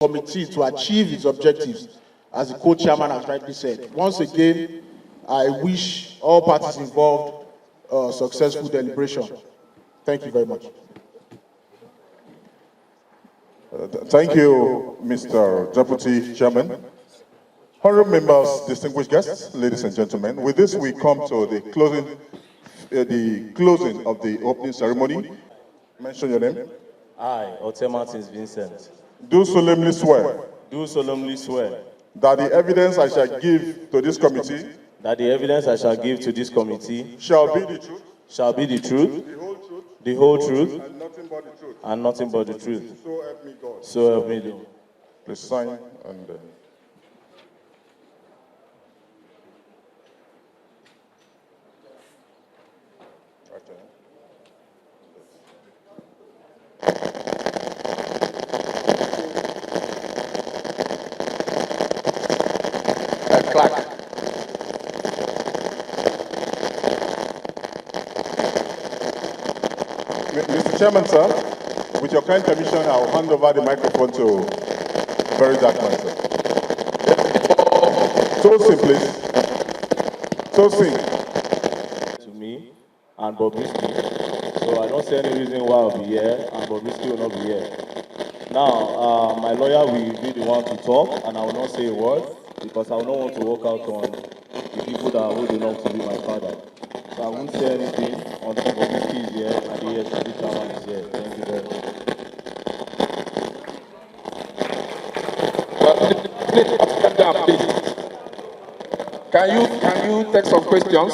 committee to achieve its objectives, as the co-chairman has rightly said. Once again, I wish all parties involved successful deliberation. Thank you very much. Thank you, Mr. Deputy Chairman. Honorable members, distinguished guests, ladies and gentlemen, with this we come to the closing of the opening ceremony. Mention your name. I, Otse Vincent. Do solemnly swear. Do solemnly swear. That the evidence I shall give to this committee. That the evidence I shall give to this committee. Shall be the truth. Shall be the truth. The whole truth. The whole truth. And nothing but the truth. And nothing but the truth. So help me God. So help me God. Please sign and. Mr. Chairman, sir, with your kind permission, I'll hand over the microphone to very dark man, sir. Tosin, please. Tosin. To me and Bobrisky, so I don't see any reason why I'll be here and Bobrisky will not be here. Now, my lawyer will be the one to talk, and I will not say a word because I will not want to walk out on the people that are old enough to be my father. So I won't say anything until Bobrisky is here and the ESPD chairman is here. Thank you very much. Can you take some questions?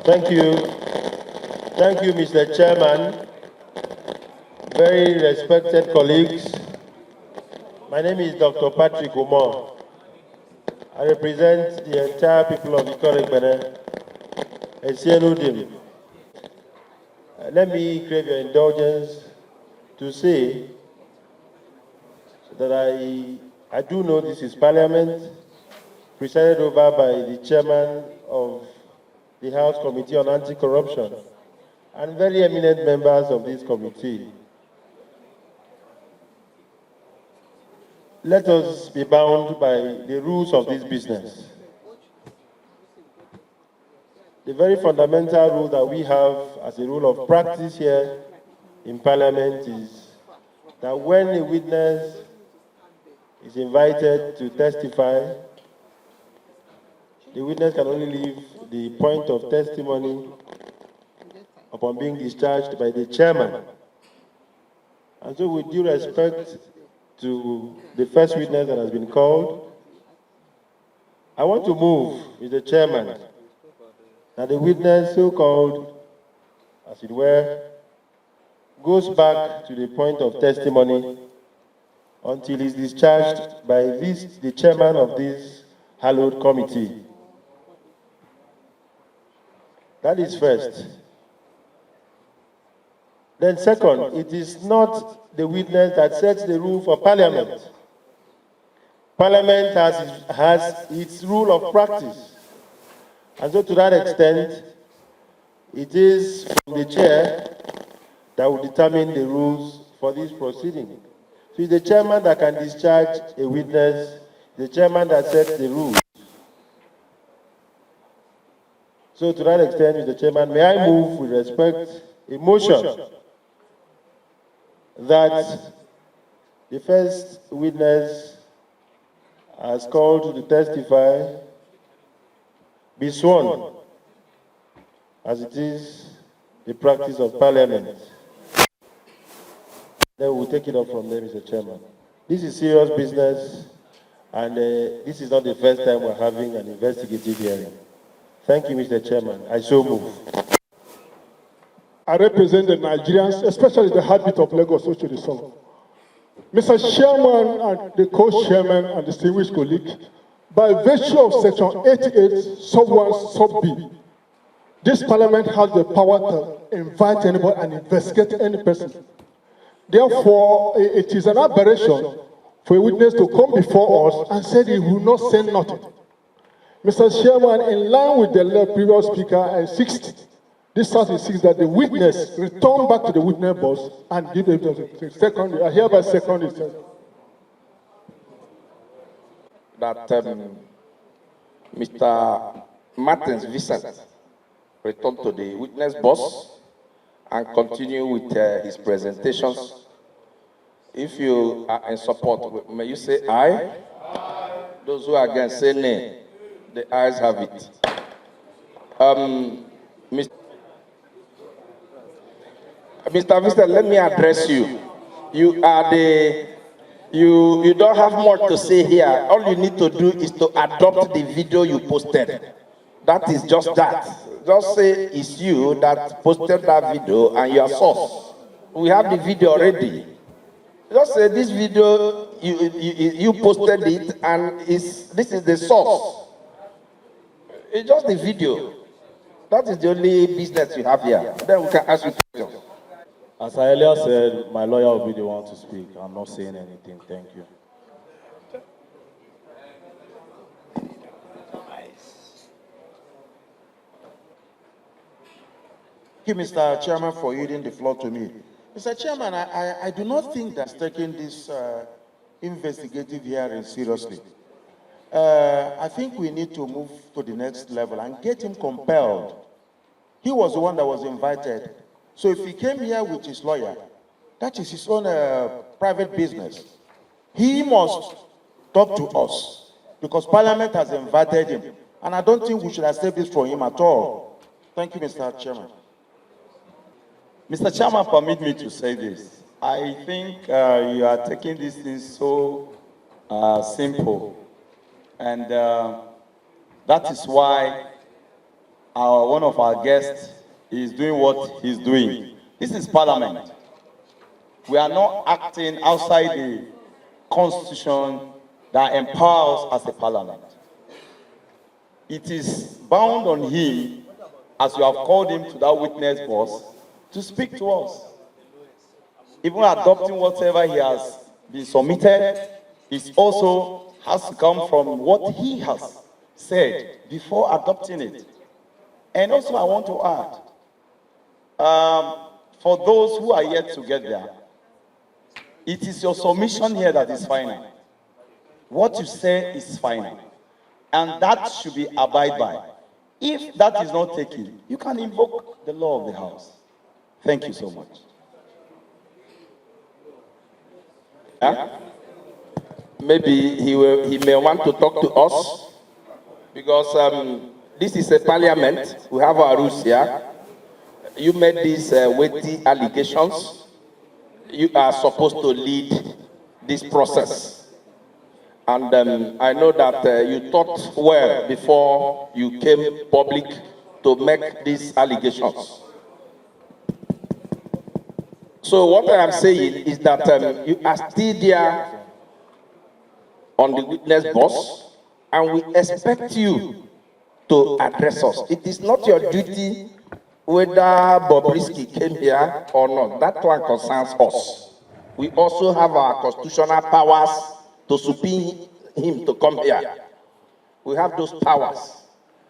Thank you. Thank you, Mr. Chairman. Very respected colleagues. My name is Dr. Patrick Umar. I represent the entire people of Ikoregbene and Sienudim. Let me crave your indulgence to say that I do know this is Parliament, presided over by the chairman of the House Committee on Anti-Corruption, and very eminent members of this committee. Let us be bound by the rules of this business. The very fundamental rule that we have as a rule of practice here in Parliament is that when a witness is invited to testify, the witness can only leave the point of testimony upon being discharged by the chairman. And so with due respect to the first witness that has been called, I want to move, Mr. Chairman, that the witness so called, as it were, goes back to the point of testimony until he is discharged by the chairman of this hallowed committee. That is first. Then second, it is not the witness that sets the rule for Parliament. Parliament has its rule of practice. And so to that extent, it is from the chair that will determine the rules for this proceeding. So it's the chairman that can discharge a witness, the chairman that sets the rules. So to that extent, Mr. Chairman, may I move with respect a motion that the first witness as called to testify be sworn, as it is the practice of Parliament. Then we'll take it up from there, Mr. Chairman. This is serious business, and this is not the first time we're having an investigative hearing. Thank you, Mr. Chairman. I so move. I represent the Nigerians, especially the heartbeat of Lagos, which is song. Mr. Chairman and the co-chairman and distinguished colleague, by virtue of Section 88, Sub 1, Sub B, this Parliament has the power to invite anybody and investigate any person. Therefore, it is an aberration for a witness to come before us and say he will not say nothing. Mr. Chairman, in line with the previous speaker, I insist, this House insists that the witness return back to the witness box and give evidence to second. I hereby second it. That Mr. Martins Vincent return to the witness box and continue with his presentations. If you are in support, may you say aye? Aye. Those who are against, say nay. The ayes have it. Mr. Vincent, let me address you. You are you don't have much to say here. All you need to do is to adopt the video you posted. That is just that. Just say it's you that posted that video and your source. We have the video already. Just say this video, you posted it and this is the source. It's just the video. That is the only business you have here. Then we can ask you questions. As I earlier said, my lawyer will be the one to speak. I'm not saying anything. Thank you. Thank you, Mr. Chairman, for yielding the floor to me. Mr. Chairman, I do not think that's taking this investigative hearing seriously. I think we need to move to the next level and get him compelled. He was the one that was invited. So if he came here with his lawyer, that is his own private business. He must talk to us because Parliament has invited him. And I don't think we should accept this from him at all. Thank you, Mr. Chairman. Mr. Chairman, permit me to say this. I think you are taking this thing so simple. And that is why one of our guests is doing what he's doing. This is Parliament. We are not acting outside the Constitution that empowers us as a Parliament. It is bound on him, as you have called him to that witness box, to speak to us. Even adopting whatever he has been submitted, it also has to come from what he has said before adopting it. And also I want to add, for those who are yet to get there, it is your submission here that is final. What you say is final. And that should be abided by. If that is not taken, you can invoke the law of the House. Thank you so much. Yeah? Maybe he may want to talk to us because this is a Parliament. We have our rules here. You made these weighty allegations. You are supposed to lead this process. And I know that you thought well before you came public to make these allegations. So what I am saying is that you are still there on the witness box, and we expect you to address us. It is not your duty whether Bobrisky came here or not. That one concerns us. We also have our constitutional powers to subpoena him to come here. We have those powers.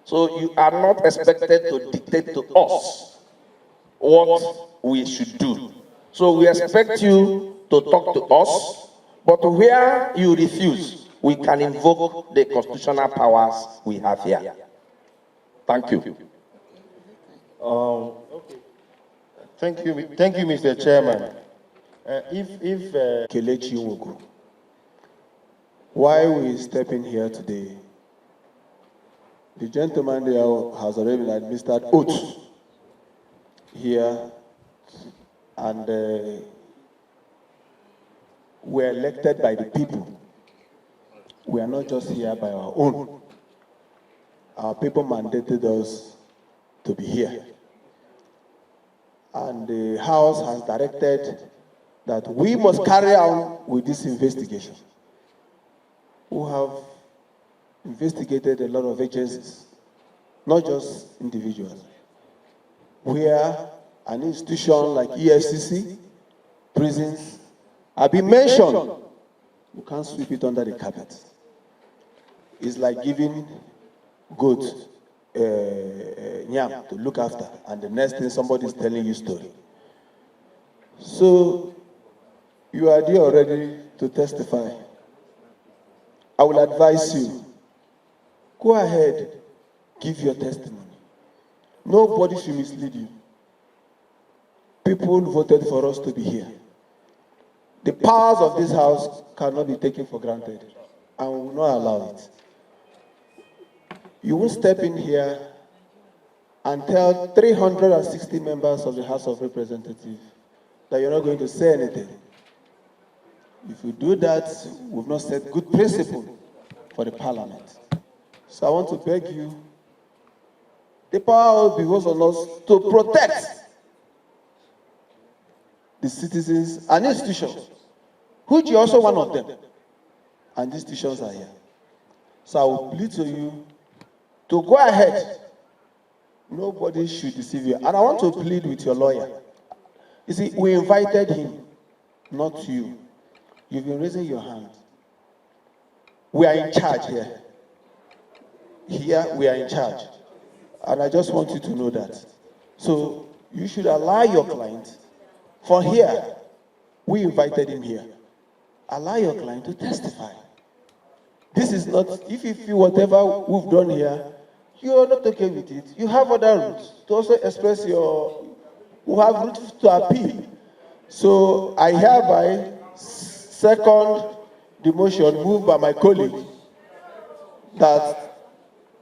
So you are not expected to dictate to us what we should do. So we expect you to talk to us, but where you refuse, we can invoke the constitutional powers we have here. Thank you. Thank you, Mr. Chairman. Kelechi Nwogu, why we step in here today, the gentleman there has already been administered oath here, and we're elected by the people. We are not just here by our own. Our people mandated us to be here. And the House has directed that we must carry on with this investigation. We have investigated a lot of agencies, not just individuals. Where an institution like EFCC, prisons, have been mentioned, you can't sweep it under the carpet. It's like giving goat, yam to look after, and the next thing somebody is telling you story. So you are there already to testify. I will advise you, go ahead, give your testimony. Nobody should mislead you. People voted for us to be here. The powers of this house cannot be taken for granted, and we will not allow it. You won't step in here and tell 360 members of the House of Representatives that you're not going to say anything. If you do that, we've not set good principle for the parliament. So I want to beg you, the power behoves on us to protect the citizens and institutions, which you're also one of them. And these institutions are here. So I will plead to you to go ahead. Nobody should deceive you. And I want to plead with your lawyer. You see, we invited him, not you. You've been raising your hand. We are in charge here. Here, we are in charge. And I just want you to know that. So you should allow your client, for here, we invited him here. Allow your client to testify. This is not, if you feel whatever we've done here, you are not okay with it. You have other routes to also express your, you have routes to appeal. So I hereby second the motion moved by my colleague that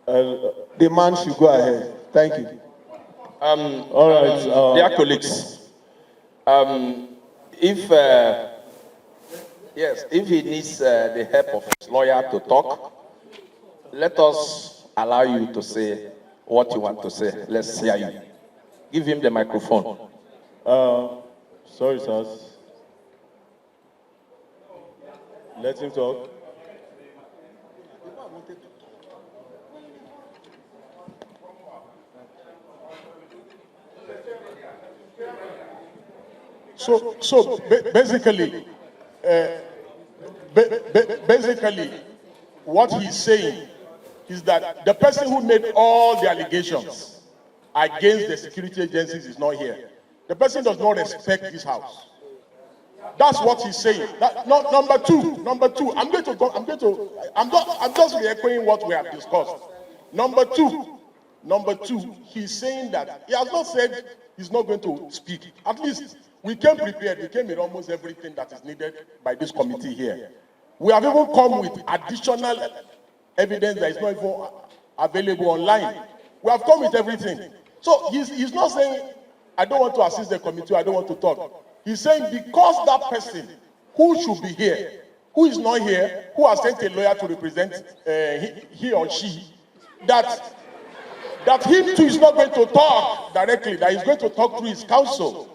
the man should go ahead. Thank you. All right, dear colleagues, if he needs the help of his lawyer to talk, let us allow you to say what you want to say. Let's hear you. Give him the microphone. Sorry, sirs. Let him talk. So basically, basically, what he's saying is that the person who made all the allegations against the security agencies is not here. The person does not respect this house. That's what he's saying. Number two, I'm just re-echoing what we have discussed. Number two, he's saying that he has not said he's not going to speak. At least we came prepared. We came with almost everything that is needed by this committee here. We have even come with additional evidence that is not even available online. We have come with everything. So he's not saying, I don't want to assist the committee, I don't want to talk. He's saying because that person who should be here, who is not here, who has sent a lawyer to represent he or she, that he too is not going to talk directly, that he's going to talk through his counsel.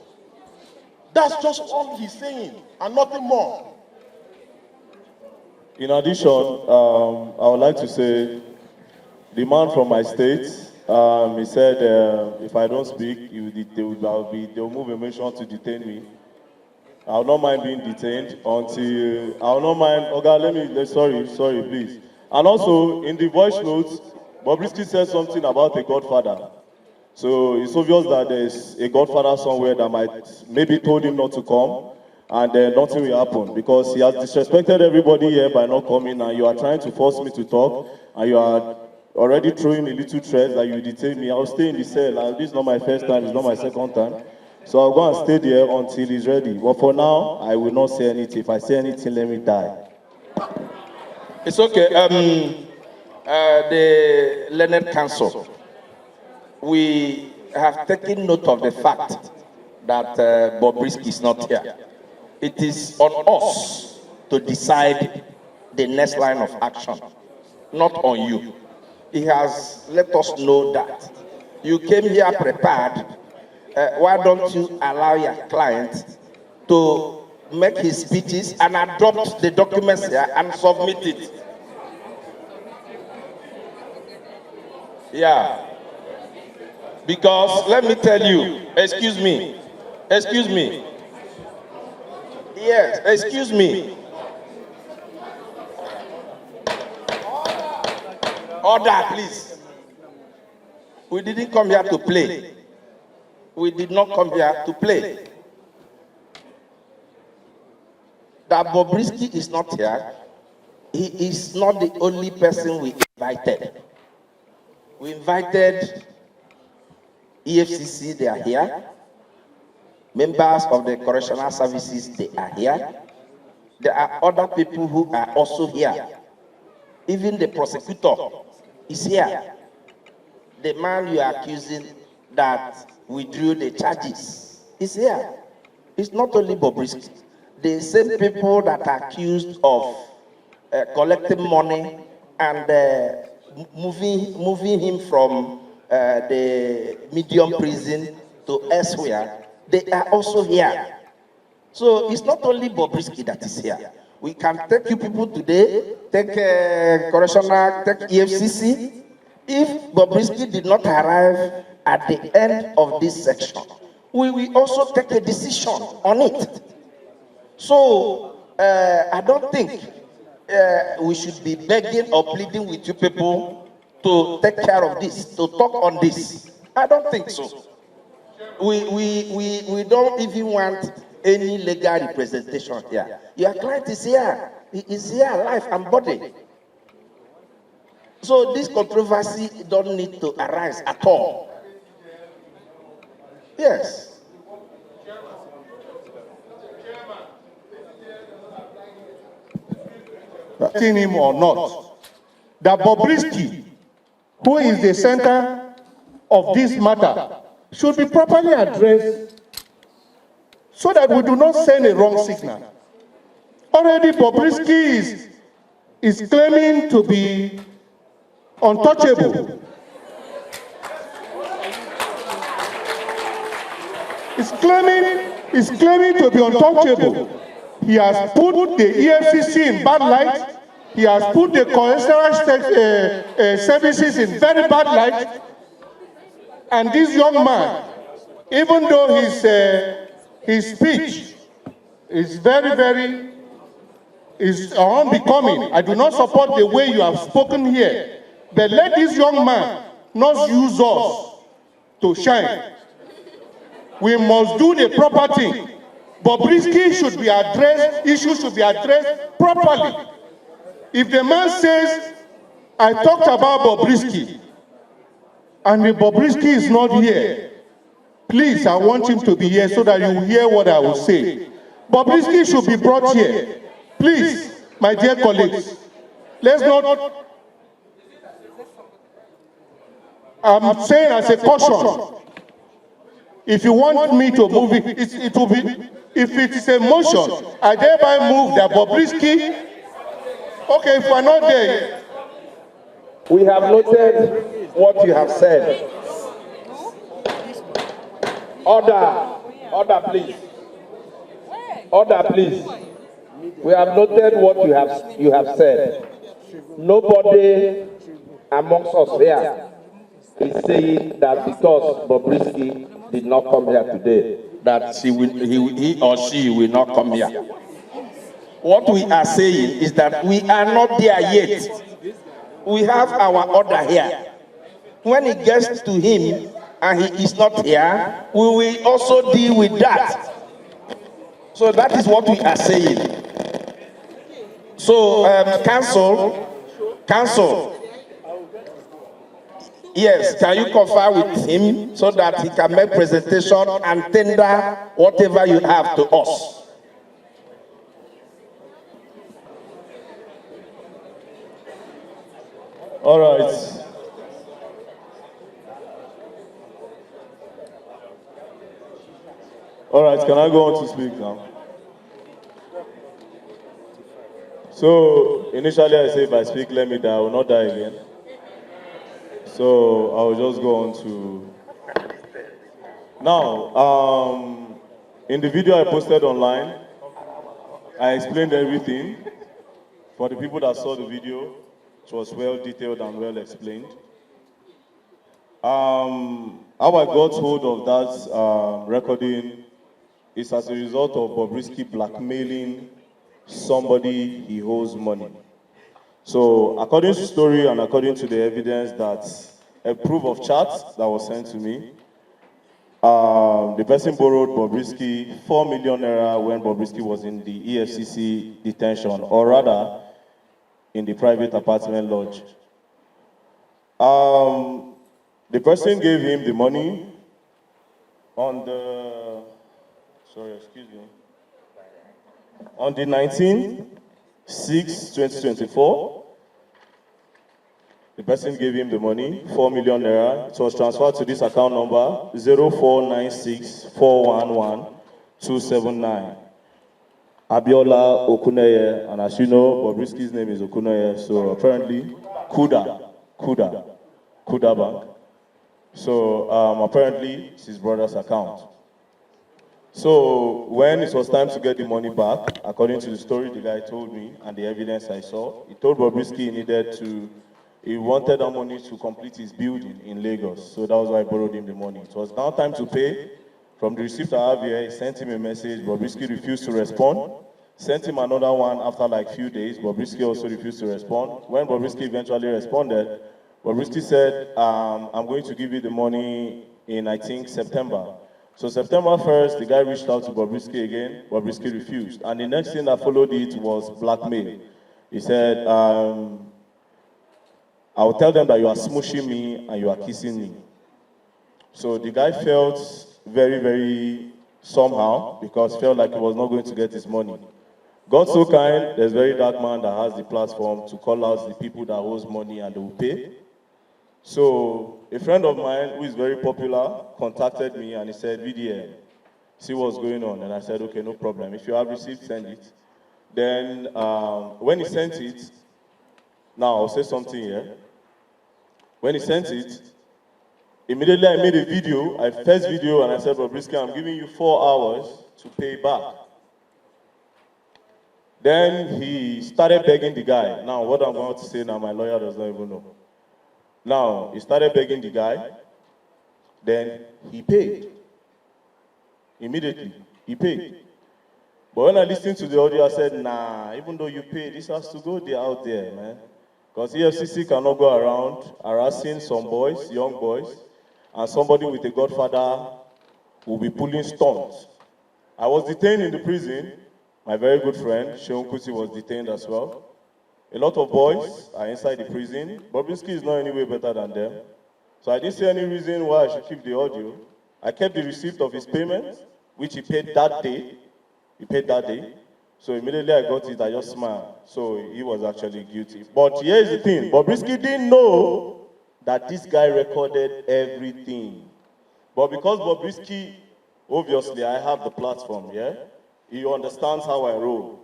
That's just all he's saying, and nothing more. In addition, I would like to say, the man from my state, he said if I don't speak, they'll move a motion to detain me. I will not mind being detained until, I will not mind, okay, sorry, please. And also, in the voice notes, Bobrisky said something about a godfather. So it's obvious that there's a godfather somewhere that might maybe told him not to come, and nothing will happen, because he has disrespected everybody here by not coming, and you are trying to force me to talk, and you are already throwing a little threat that you detain me. I'll stay in the cell, and this is not my first time, it's not my second time. So I'll go and stay there until he's ready. But for now, I will not say anything. If I say anything, let me die. It's okay. The learned counsel, we have taken note of the fact that Bobrisky is not here. It is on us to decide the next line of action, not on you. He has let us know that you came here prepared. Why don't you allow your client to make his speeches and adopt the documents here and submit it? Yeah. Because let me tell you, excuse me. Yes, excuse me. Order, please. We didn't come here to play. We did not come here to play. That Bobrisky is not here. He is not the only person we invited. We invited EFCC, they are here. Members of the correctional services, they are here. There are other people who are also here. Even the prosecutor is here. The man you are accusing that withdrew the charges is here. It's not only Bobrisky. The same people that are accused of collecting money and moving him from the medium prison to elsewhere, they are also here. So it's not only Bobrisky that is here. We can take you people today, take correctional, take EFCC. If Bobrisky did not arrive at the end of this section, we will also take a decision on it. So I don't think we should be begging or pleading with you people to take care of this, to talk on this. I don't think so. We don't even want any legal representation here. Your client is here. He is here, life and body. So this controversy don't need to arise at all. Yes. Him or not, that Bobrisky, who is the center of this matter, should be properly addressed so that we do not send a wrong signal. Already Bobrisky is claiming to be untouchable. He's claiming to be untouchable. He has put the EFCC in bad light. He has put the correctional services in very bad light. And this young man, even though his speech is very unbecoming, I do not support the way you have spoken here. But let this young man not use us to shine. We must do the proper thing. Bobrisky should be addressed, issues should be addressed properly. If the man says, I talked about Bobrisky, and the Bobrisky is not here, please, I want him to be here so that you will hear what I will say. Bobrisky should be brought here. Please, my dear colleagues, let's not, I'm saying as a caution, if you want me to move it, it will be, if it is a motion, I thereby move that Bobrisky, okay, if we're not there. We have noted what you have said. Order, please. Order, please. We have noted what you have said. Nobody amongst us here is saying that because Bobrisky did not come here today, that he or she will not come here. What we are saying is that we are not there yet. We have our order here. When it gets to him and he is not here, we will also deal with that. So that is what we are saying. So, counsel, yes, can you confer with him so that he can make presentation and tender whatever you have to us? All right. All right, can I go on to speak now? So, initially I say if I speak, let me die, I will not die again. So, I will just go on to... Now, in the video I posted online, I explained everything. For the people that saw the video, it was well detailed and well explained. How I got hold of that recording is as a result of Bobrisky blackmailing somebody he owes money. So according to the story and according to the evidence that a proof of chat that was sent to me. The person borrowed Bobrisky 4 million naira when Bobrisky was in the EFCC detention, or rather, in the private apartment lodge. The person gave him the money on the, on the 19/6/2024. The person gave him the money, 4 million naira. It was transferred to this account number, 0496411279. Abiola Okuneye, and as you know, Bobrisky's name is Okuneye, so apparently, Kuda Bank. So apparently, it's his brother's account. So when it was time to get the money back, according to the story the guy told me and the evidence I saw, he told Bobrisky he wanted that money to complete his building in Lagos. So that was why I borrowed him the money. It was now time to pay. From the receipt I have here, he sent him a message. Bobrisky refused to respond. Sent him another one after like few days. Bobrisky also refused to respond. When Bobrisky eventually responded, Bobrisky said, I'm going to give you the money in, I think, September. So September 1st, the guy reached out to Bobrisky again. Bobrisky refused. And the next thing that followed it was blackmail. He said, I will tell them that you are smooshing me and you are kissing me. So the guy felt very, very somehow because felt like he was not going to get his money. God so kind, there's a very dark man that has the platform to call out the people that owes money and they will pay. So a friend of mine who is very popular contacted me and he said, VDM, see what's going on. And I said, okay, no problem. If you have received, send it. Then when he sent it, now I'll say something here. When he sent it, immediately I made a video, first video, and I said, Bobrisky, I'm giving you 4 hours to pay back. Then he started begging the guy. Now, what I'm about to say now, my lawyer does not even know. Now, he started begging the guy. Then he paid. Immediately, he paid. But when I listened to the audio, I said, nah, even though you paid, this has to go there out there, man. Because EFCC cannot go around harassing some boys, young boys, and somebody with a godfather will be pulling stunts. I was detained in the prison. My very good friend, Sheon Kuti, was detained as well. A lot of boys are inside the prison. Bobrisky is not any way better than them. So I didn't see any reason why I should keep the audio. I kept the receipt of his payment, which he paid that day. He paid that day. So immediately I got it, I just smiled. So he was actually guilty. But here's the thing, Bobrisky didn't know that this guy recorded everything. But because Bobrisky, obviously I have the platform, yeah? He understands how I roll.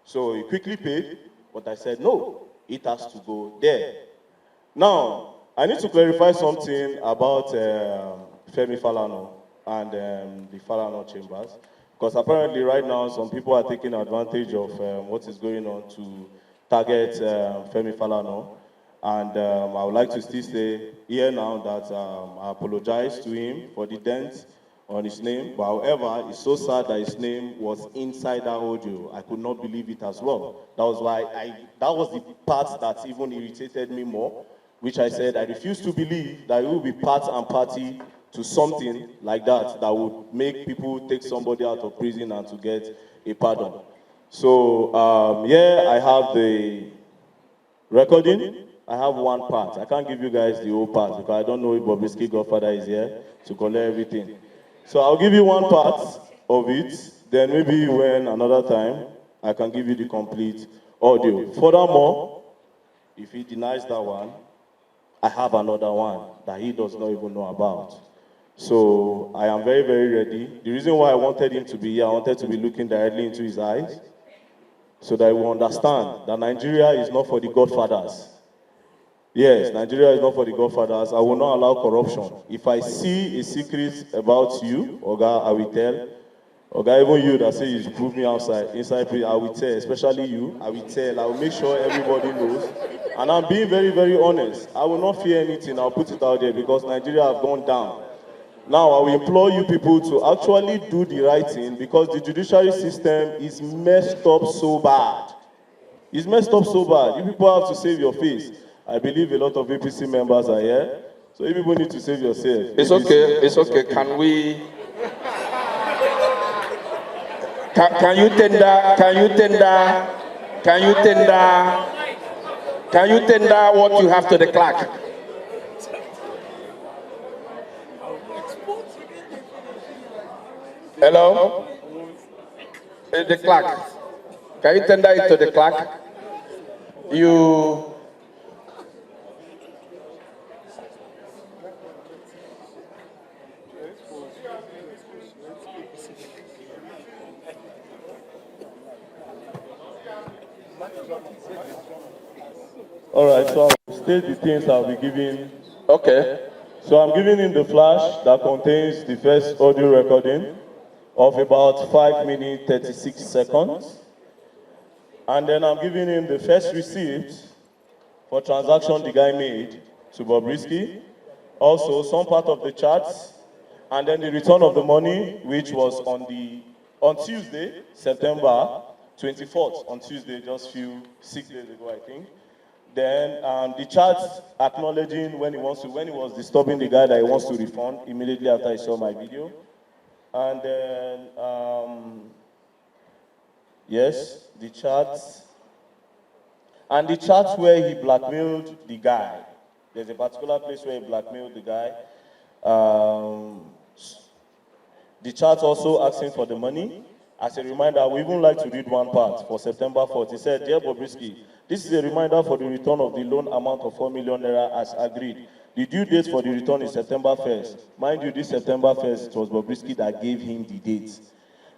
So he quickly paid, but I said, no, it has to go there. Now, I need to clarify something about Femi Falana and the Falana chambers. Because apparently right now, some people are taking advantage of what is going on to target Femi Falana. And I would like to still say here now that I apologize to him for the dent on his name. But however, it's so sad that his name was inside that audio. I could not believe it as well. That was why that was the part that even irritated me more, which I said I refuse to believe that it will be part and party to something like that that would make people take somebody out of prison and to get a pardon. So yeah, I have the recording. I have one part. I can't give you guys the whole part because I don't know if Bobrisky Godfather is here to collect everything. So I'll give you one part of it. Then maybe when another time I can give you the complete audio. Furthermore, if he denies that one, I have another one that he does not even know about. So I am very, very ready. The reason why I wanted him to be here, I wanted to be looking directly into his eyes so that he will understand that Nigeria is not for the godfathers. Yes, Nigeria is not for the godfathers. I will not allow corruption. If I see a secret about you, Oga, I will tell. Oga, even you that say you should prove me inside prison, I will tell, especially you, I will tell. I will make sure everybody knows. And I'm being very, very honest. I will not fear anything. I'll put it out there because Nigeria have gone down. Now, I will implore you people to actually do the right thing because the judiciary system is messed up so bad. It's messed up so bad. You people have to save your face. I believe a lot of APC members are here. So you people need to save yourself. It's okay. It's okay. Can we? Can you tender? Can you tender? Can you tender? Can you tender what you have to the clerk? Hello? The clerk. Can you tender it to the clerk? You. All right, so I'll state the things I'll be giving. Okay. So I'm giving him the flash that contains the first audio recording of about 5 minutes, 36 seconds. And then I'm giving him the first receipt for transaction the guy made to Bobrisky. Also, some part of the charts, and then the return of the money, which was on Tuesday, September 24th, on Tuesday, just 6 days ago, I think. Then the charts acknowledging when he was disturbing the guy that he wants to refund immediately after he saw my video. And then, yes, the charts. And the charts where he blackmailed the guy. There's a particular place where he blackmailed the guy. The charts also asking for the money. As a reminder, we even like to read one part for September 4th. He said, "Dear Bobrisky, this is a reminder for the return of the loan amount of 4 million naira as agreed. The due date for the return is September 1st. Mind you, this September 1st, it was Bobrisky that gave him the date.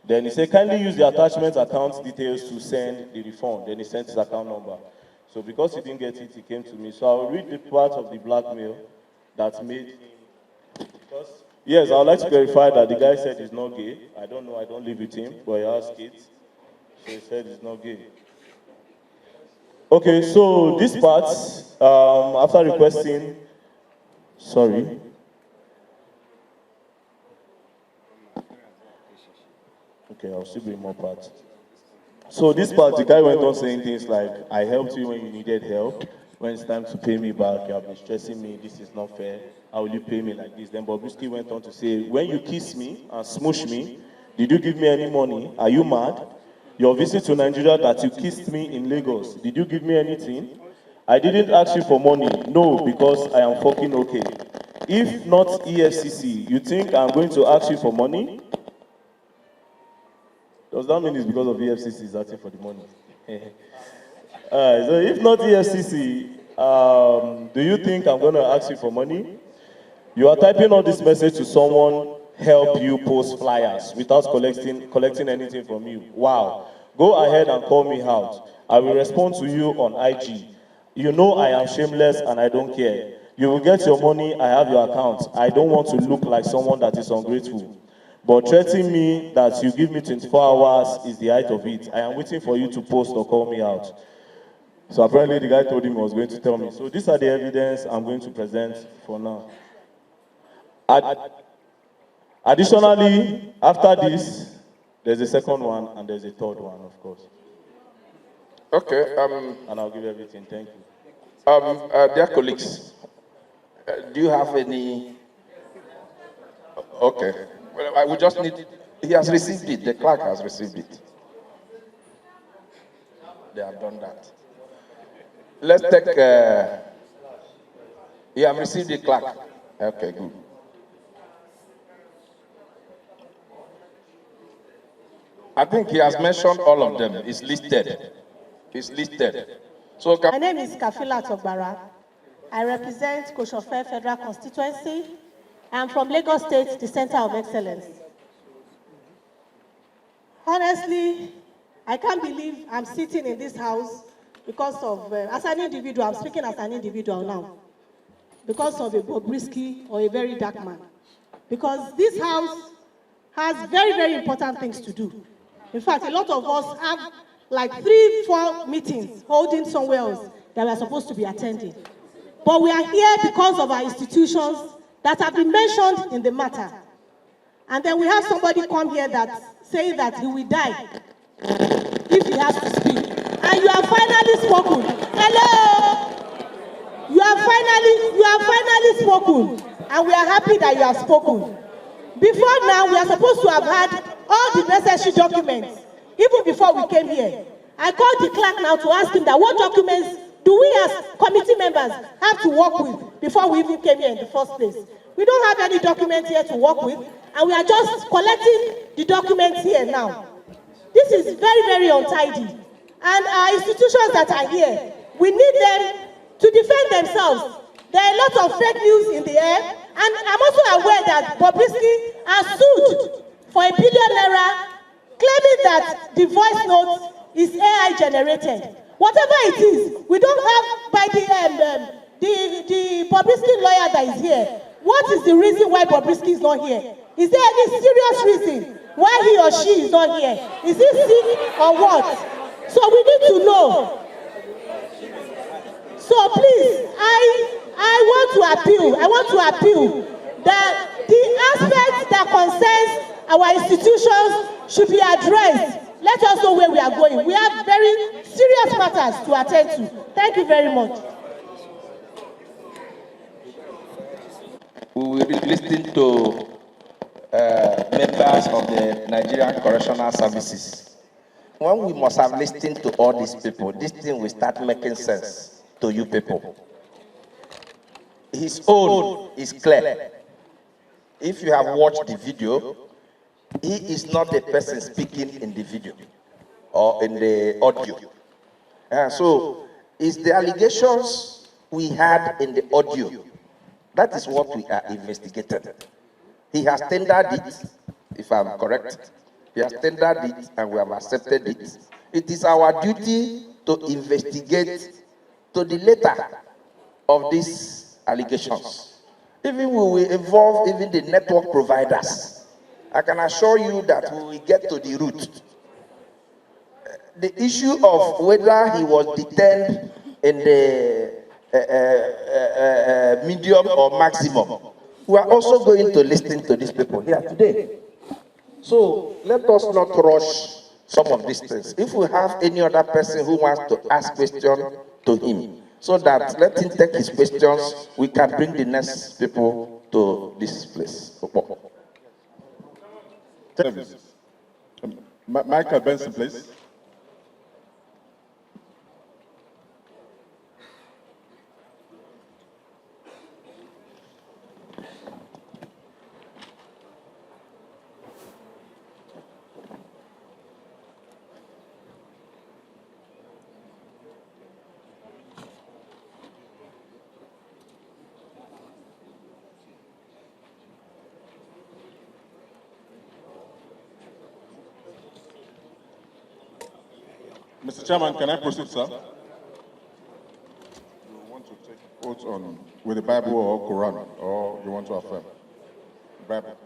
Then he said, kindly use the attachment account details to send the refund. Then he sent his account number. So because he didn't get it, he came to me. So I'll read the part of the blackmail that made him. Because, yes, I would like to clarify that the guy said he's not gay. I don't know, I don't live with him, but he has kids. So he said he's not gay. Okay, so this part, after requesting, sorry. Okay, I'll still bring more parts. So this part, the guy went on saying things like, I helped you when you needed help. When it's time to pay me back, you have been stressing me, this is not fair. How will you pay me like this? Then Bobrisky went on to say, when you kiss me and smoosh me, did you give me any money? Are you mad? Your visit to Nigeria that you kissed me in Lagos, did you give me anything? I didn't ask you for money, no, because I am fucking okay. If not EFCC, you think I'm going to ask you for money? Does that mean it's because of EFCC is asking for the money? So if not EFCC, do you think I'm going to ask you for money? You are typing all this message to someone, help you post flyers without collecting anything from you. Wow. Go ahead and call me out. I will respond to you on IG. You know I am shameless and I don't care. You will get your money, I have your account. I don't want to look like someone that is ungrateful. But threatening me that you give me 24 hours is the height of it. I am waiting for you to post or call me out. So apparently the guy told him he was going to tell me. So these are the evidence I'm going to present for now. Additionally, after this, there's a second one and there's a third one, of course. Okay. And I'll give everything. Thank you. Dear colleagues, do you have any? Okay. Well, we just need. He has received it. The clerk has received it. They have done that. Let's take. You have received the clerk. Okay, good. I think he has mentioned all of them. It's listed. It's listed. So my name is Kafila Togbara. I represent Koshofe Federal Constituency. I am from Lagos State, the Center of Excellence. Honestly, I can't believe I'm sitting in this house because of, as an individual, I'm speaking as an individual now, because of a Bobrisky or a very dark man. Because this house has very, very important things to do. In fact, a lot of us have like 3-4 meetings holding somewhere else that we're supposed to be attending. But we are here because of our institutions that have been mentioned in the matter. And then we have somebody come here that say that he will die if he has to speak. And you have finally spoken. Hello! You have finally spoken, and we are happy that you have spoken. Before now, we are supposed to have had all the necessary documents, even before we came here. I called the clerk now to ask him that what documents do we as committee members have to work with before we even came here in the first place. We don't have any documents here to work with, and we are just collecting the documents here now. This is very, very untidy. And our institutions that are here, we need them to defend themselves. There are a lot of fake news in the air, and I'm also aware that Bobrisky has sued for ₦1 billion, claiming that the voice note is AI generated. Whatever it is, we don't have by the Bobrisky lawyer that is here. What is the reason why Bobrisky is not here? Is there any serious reason why he or she is not here? Is he sick or what? So we need to know. So please, I want to appeal that the aspects that concerns our institutions should be addressed. Let us know where we are going. We have very serious matters to attend to. Thank you very much. We will be listening to members of the Nigerian Correctional Services. When we must have listened to all these people, this thing will start making sense to you people. His own is clear. If you have watched the video, he is not the person speaking in the video or in the audio. So it's the allegations we had in the audio. That is what we are investigating. He has tendered it, if I'm correct. He has tendered it and we have accepted it. It is our duty to investigate to the letter of these allegations. Even we will involve even the network providers. I can assure you that we will get to the root. The issue of whether he was detained in the medium or maximum, we are also going to listen to these people here today. So let us not rush some of these things. If we have any other person who wants to ask questions to him, so that let him take his questions, we can bring the next people to this place. Michael Benson, please. Mr. Chairman, can I proceed, sir? You want to take oath on with the Bible or Quran, or you want to affirm? Bible.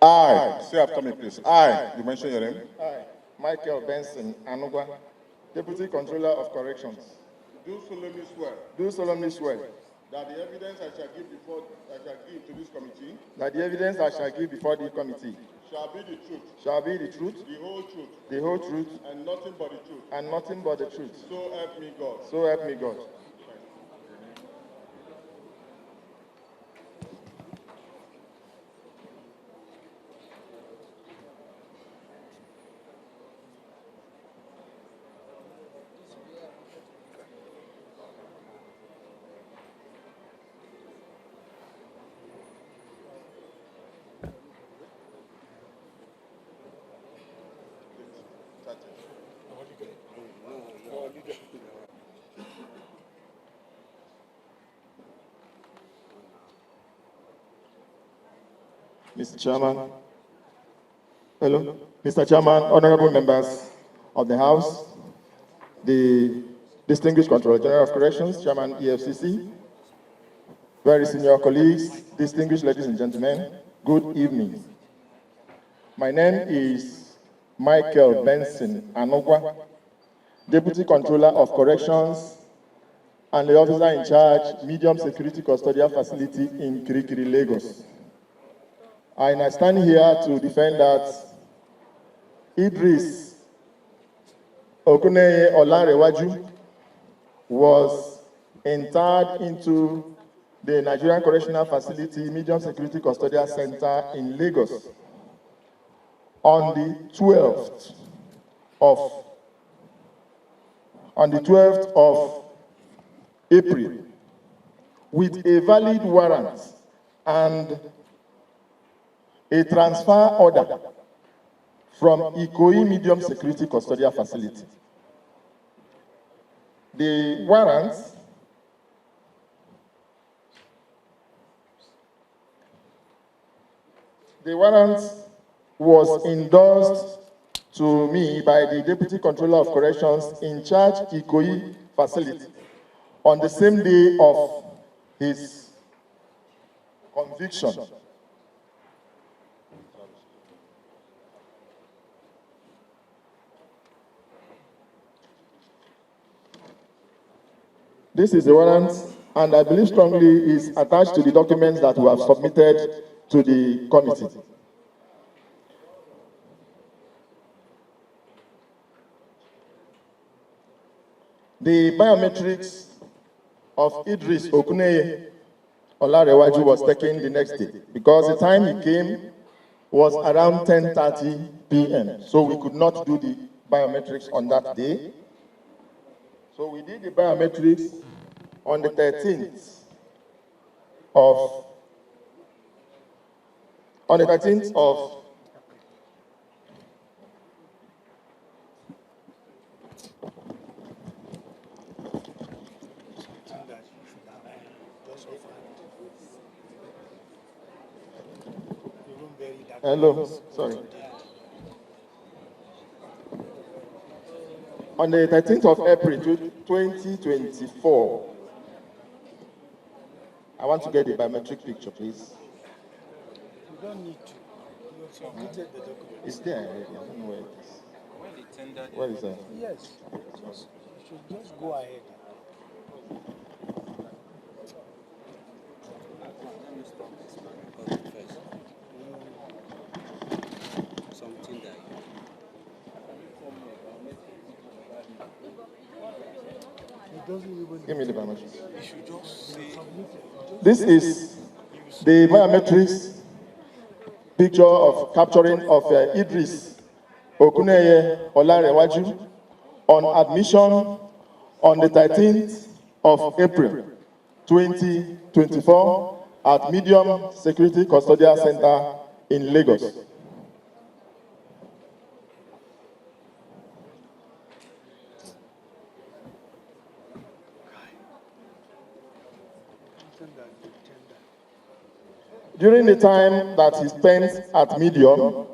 I, say after me, please. I, you mention your name. I, Michael Benson Anugwa, Deputy Controller of Corrections. Do solemnly swear. Do solemnly swear that the evidence I shall give to this committee. That the evidence I shall give before the committee. Shall be the truth. Shall be the truth. The whole truth. The whole truth. And nothing but the truth. And nothing but the truth. So help me God. So help me God. Mr. Chairman. Hello. Mr. Chairman, honorable members of the House, the distinguished Controller General of Corrections, Chairman EFCC, very senior colleagues, distinguished ladies and gentlemen, good evening. My name is Michael Benson Anugwa, Deputy Controller of Corrections, and the officer in charge, medium security custodial facility in Kirikiri, Lagos. And I stand here to defend that Idris Okuneye Olarewaju was interred into the Nigerian Correctional Facility Medium Security Custodial Center in Lagos on the 12th of April with a valid warrant and a transfer order from Ikoyi Medium Security Custodial Facility. The warrant was endorsed to me by the Deputy Controller of Corrections in charge Ikoyi facility on the same day of his conviction. This is the warrant, and I believe strongly is attached to the documents that we have submitted to the committee. The biometrics of Idris Okuneye Olarewaju was taken the next day because the time he came was around 10:30 p.m. So we could not do the biometrics on that day. So we did the biometrics on the 13th of Hello, sorry. On the 13th of April 2024, I want to get the biometric picture, please. You don't need to. You have submitted the document. It's there already. I don't know where it is. When they tendered Where is that? Yes. You should just go ahead. Let me stop this man first. Something that Give me the biometrics. you should just say This is the biometrics picture of capturing of Idris Okuneye Olarewaju on admission on the 13th of April 2024 at Medium Security Custodial Center in Lagos. During the time that he spent at Medium,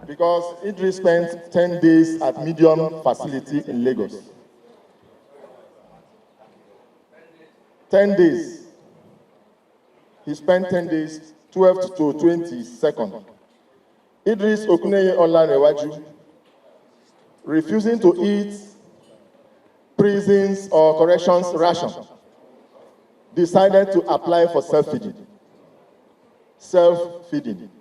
because Idris spent 10 days at Medium facility in Lagos. 10 days. He spent 10 days, 12th to 22nd. Idris Okuneye Olarewaju, refusing to eat prisons or corrections ration, decided to apply for self-feeding. Self-feeding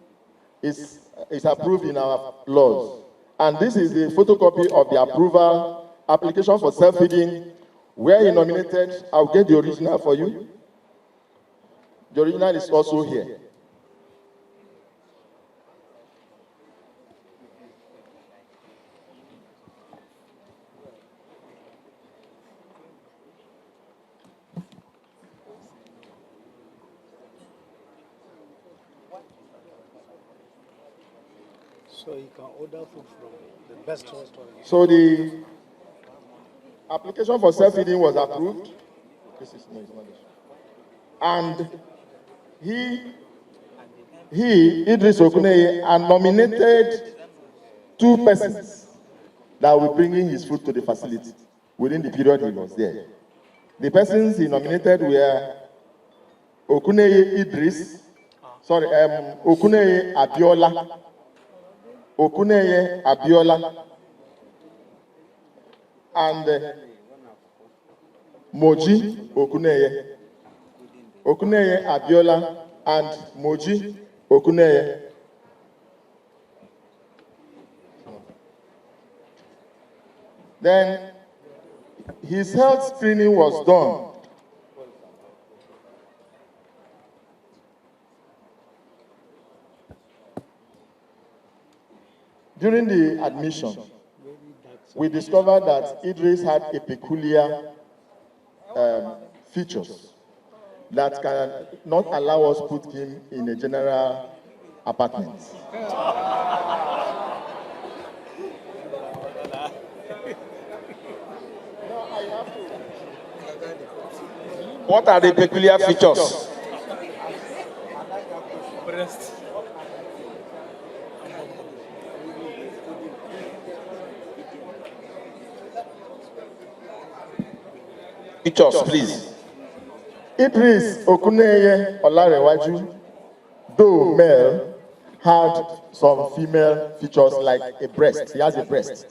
is approved in our laws. And this is the photocopy of the approval application for self-feeding where he nominated. I'll get the original for you. The original is also here. so you can order food from the best restaurant. So the application for self-feeding was approved. This is no, it's not this. And he, Idris Okuneye, nominated 2 persons that will bring in his food to the facility within the period he was there. The persons he nominated were Okuneye Idris, Okuneye Abiola, and Moji Okuneye. Okuneye Abiola and Moji Okuneye. Then his health screening was done. During the admission, we discovered that Idris had a peculiar features that can not allow us to put him in a general apartment. What are the peculiar features? Features, please. Idris Okuneye Olarewaju, though male, had some female features like a breast. He has a breast.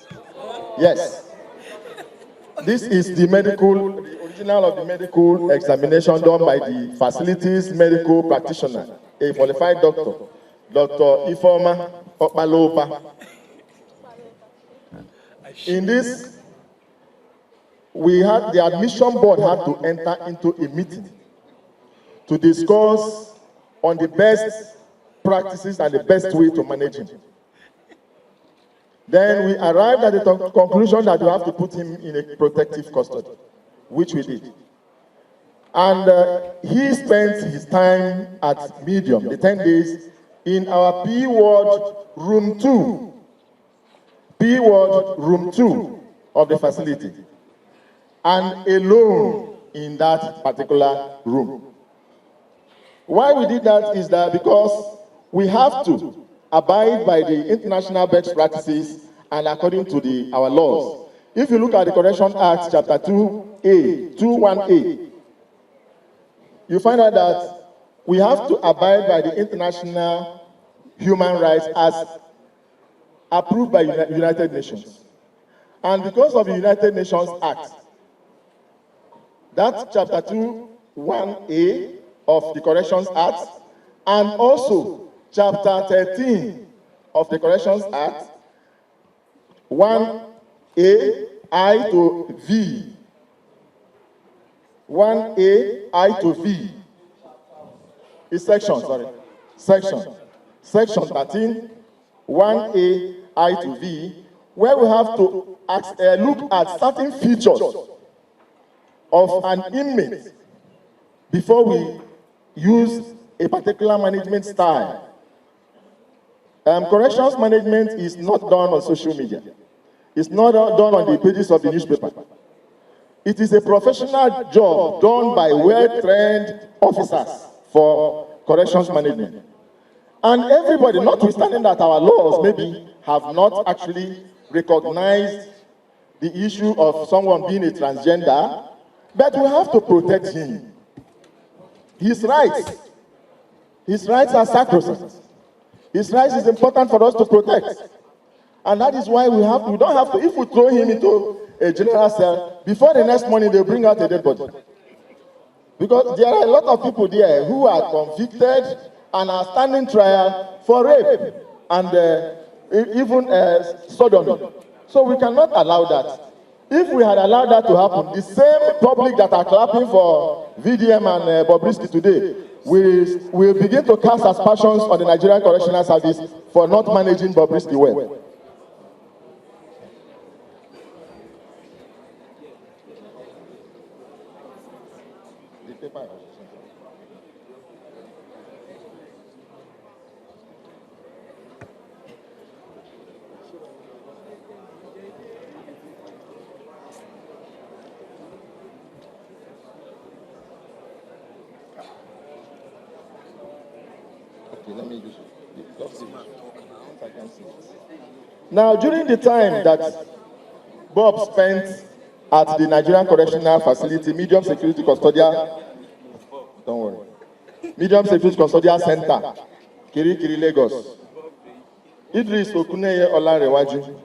Yes. This is the original of the medical examination done by the facility's medical practitioner, a qualified doctor, Dr. Ifeoma Okpalopa. In this, the admission board had to enter into a meeting to discuss on the best practices and the best way to manage him. Then we arrived at the conclusion that we have to put him in a protective custody, which we did. And he spent his time at Medium, the 10 days, in our P Ward Room 2. P Ward Room 2 of the facility. And alone in that particular room. Why we did that is that because we have to abide by the international best practices and according to our laws. If you look at the Correction Act, Chapter 2A, 21A, you find out that we have to abide by the international human rights as approved by United Nations. And because of the United Nations Act, that's Chapter 21A of the Corrections Act, and also Chapter 13 of the Corrections Act, 1A, I to V. 1A, I to V. Is section 13, 1A, I to V, where we have to look at certain features of an inmate before we use a particular management style. Corrections management is not done on social media. It's not done on the pages of the newspaper. It is a professional job done by well-trained officers for corrections management. And everybody, notwithstanding that our laws maybe have not actually recognized the issue of someone being a transgender, but we have to protect him. His rights are sacrosanct. His rights is important for us to protect. And that is why we don't have to, if we throw him into a general cell, before the next morning they'll bring out a dead body. Because there are a lot of people there who are convicted and are standing trial for rape and even sodomy. So we cannot allow that. If we had allowed that to happen, the same public that are clapping for VDM and Bobrisky today will begin to cast aspersions on the Nigerian Correctional Service for not managing Bobrisky well. Now, during the time that Bob spent at the Nigerian Correctional Facility, Medium Security Custodial, don't worry, Medium Security Custodial Center, Kirikiri, Lagos, Idris Okuneye Olarewaju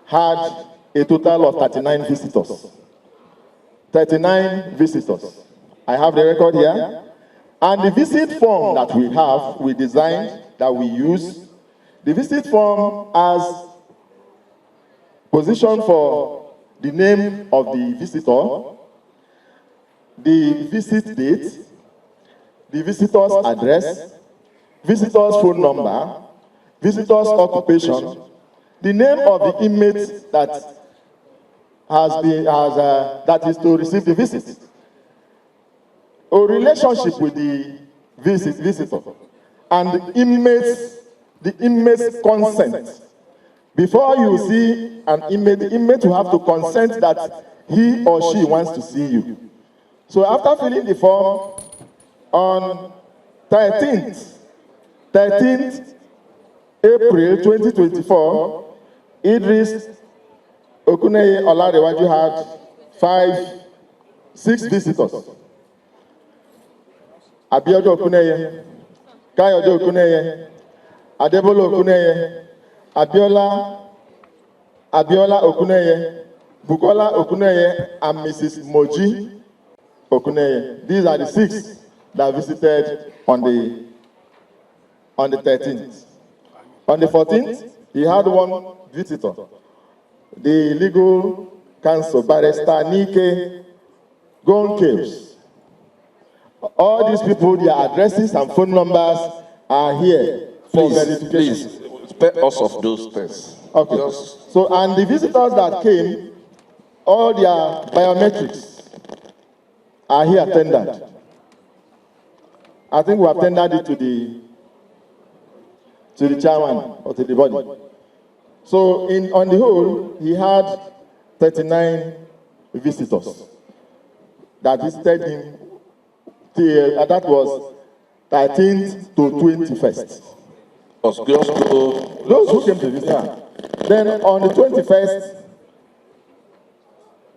had a total of 39 visitors. 39 visitors. I have the record here. And the visit form that we have, we designed, that we use, the visit form has position for the name of the visitor, the visit date, the visitor's address, visitor's phone number, visitor's occupation, the name of the inmate that that is to receive the visit, a relationship with the visitor, and the inmate's consent. Before you see an inmate, the inmate will have to consent that he or she wants to see you. So after filling the form, on 13th April 2024, Idris Okuneye Olarewaju had 6 visitors. Abiojo Okuneye, Kayode Okuneye, Adebolo Okuneye, Abiola Okuneye, Bukola Okuneye, and Mrs. Moji Okuneye. These are the 6 that visited on the 13th. On the 14th, he had 1 visitor, the legal counsel, Barrister Nike Goncaves. All these people, their addresses and phone numbers are here for verification. Please, spare us of those things. Okay. So, and the visitors that came, all their biometrics are here tendered. I think we have tendered it to the chairman or to the body. So, on the whole, he had 39 visitors that visited him. That was 13th to 21st. Those who came to visit. Then on the 21st,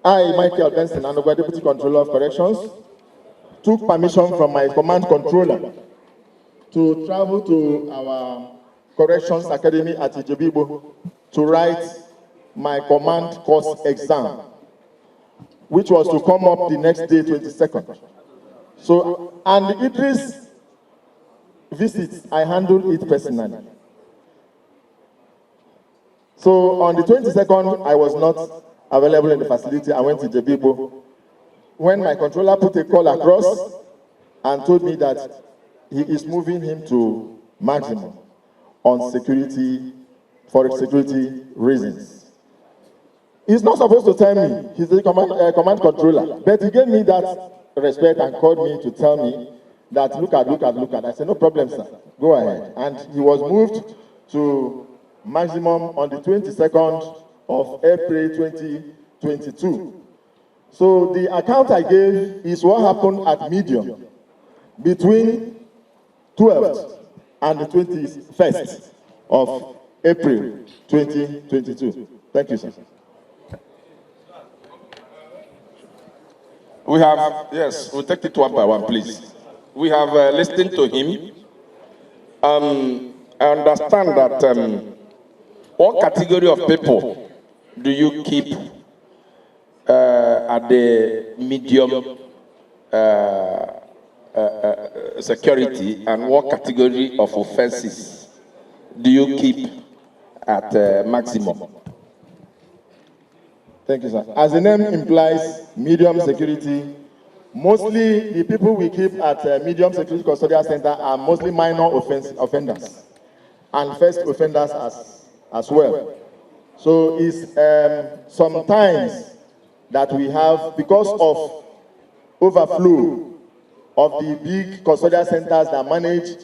I, Michael Benson, Anogba Deputy Controller of Corrections, took permission from my command controller to travel to our Corrections Academy at Ijebibo to write my command course exam, which was to come up the next day, 22nd. So, and the Idris visits, I handled it personally. So on the 22nd, I was not available in the facility. I went to Jebibo. When my controller put a call across and told me that he is moving him to maximum on security, for security reasons. He's not supposed to tell me. He's the command controller. But he gave me that respect and called me to tell me that look at. I said, no problem, sir. Go ahead. And he was moved to maximum on the 22nd of April 2022. So the account I gave is what happened at medium between 12th and the 21st of April 2022. Thank you, sir. We have, yes, we'll take it one by one, please. We have listened to him. I understand that what category of people do you keep at the medium security, and what category of offenses do you keep at maximum? Thank you, sir. As the name implies, medium security, mostly the people we keep at medium security custodial center are mostly minor offenders and first offenders as well. So it's sometimes that we have, because of overflow of the big custodial centers that manage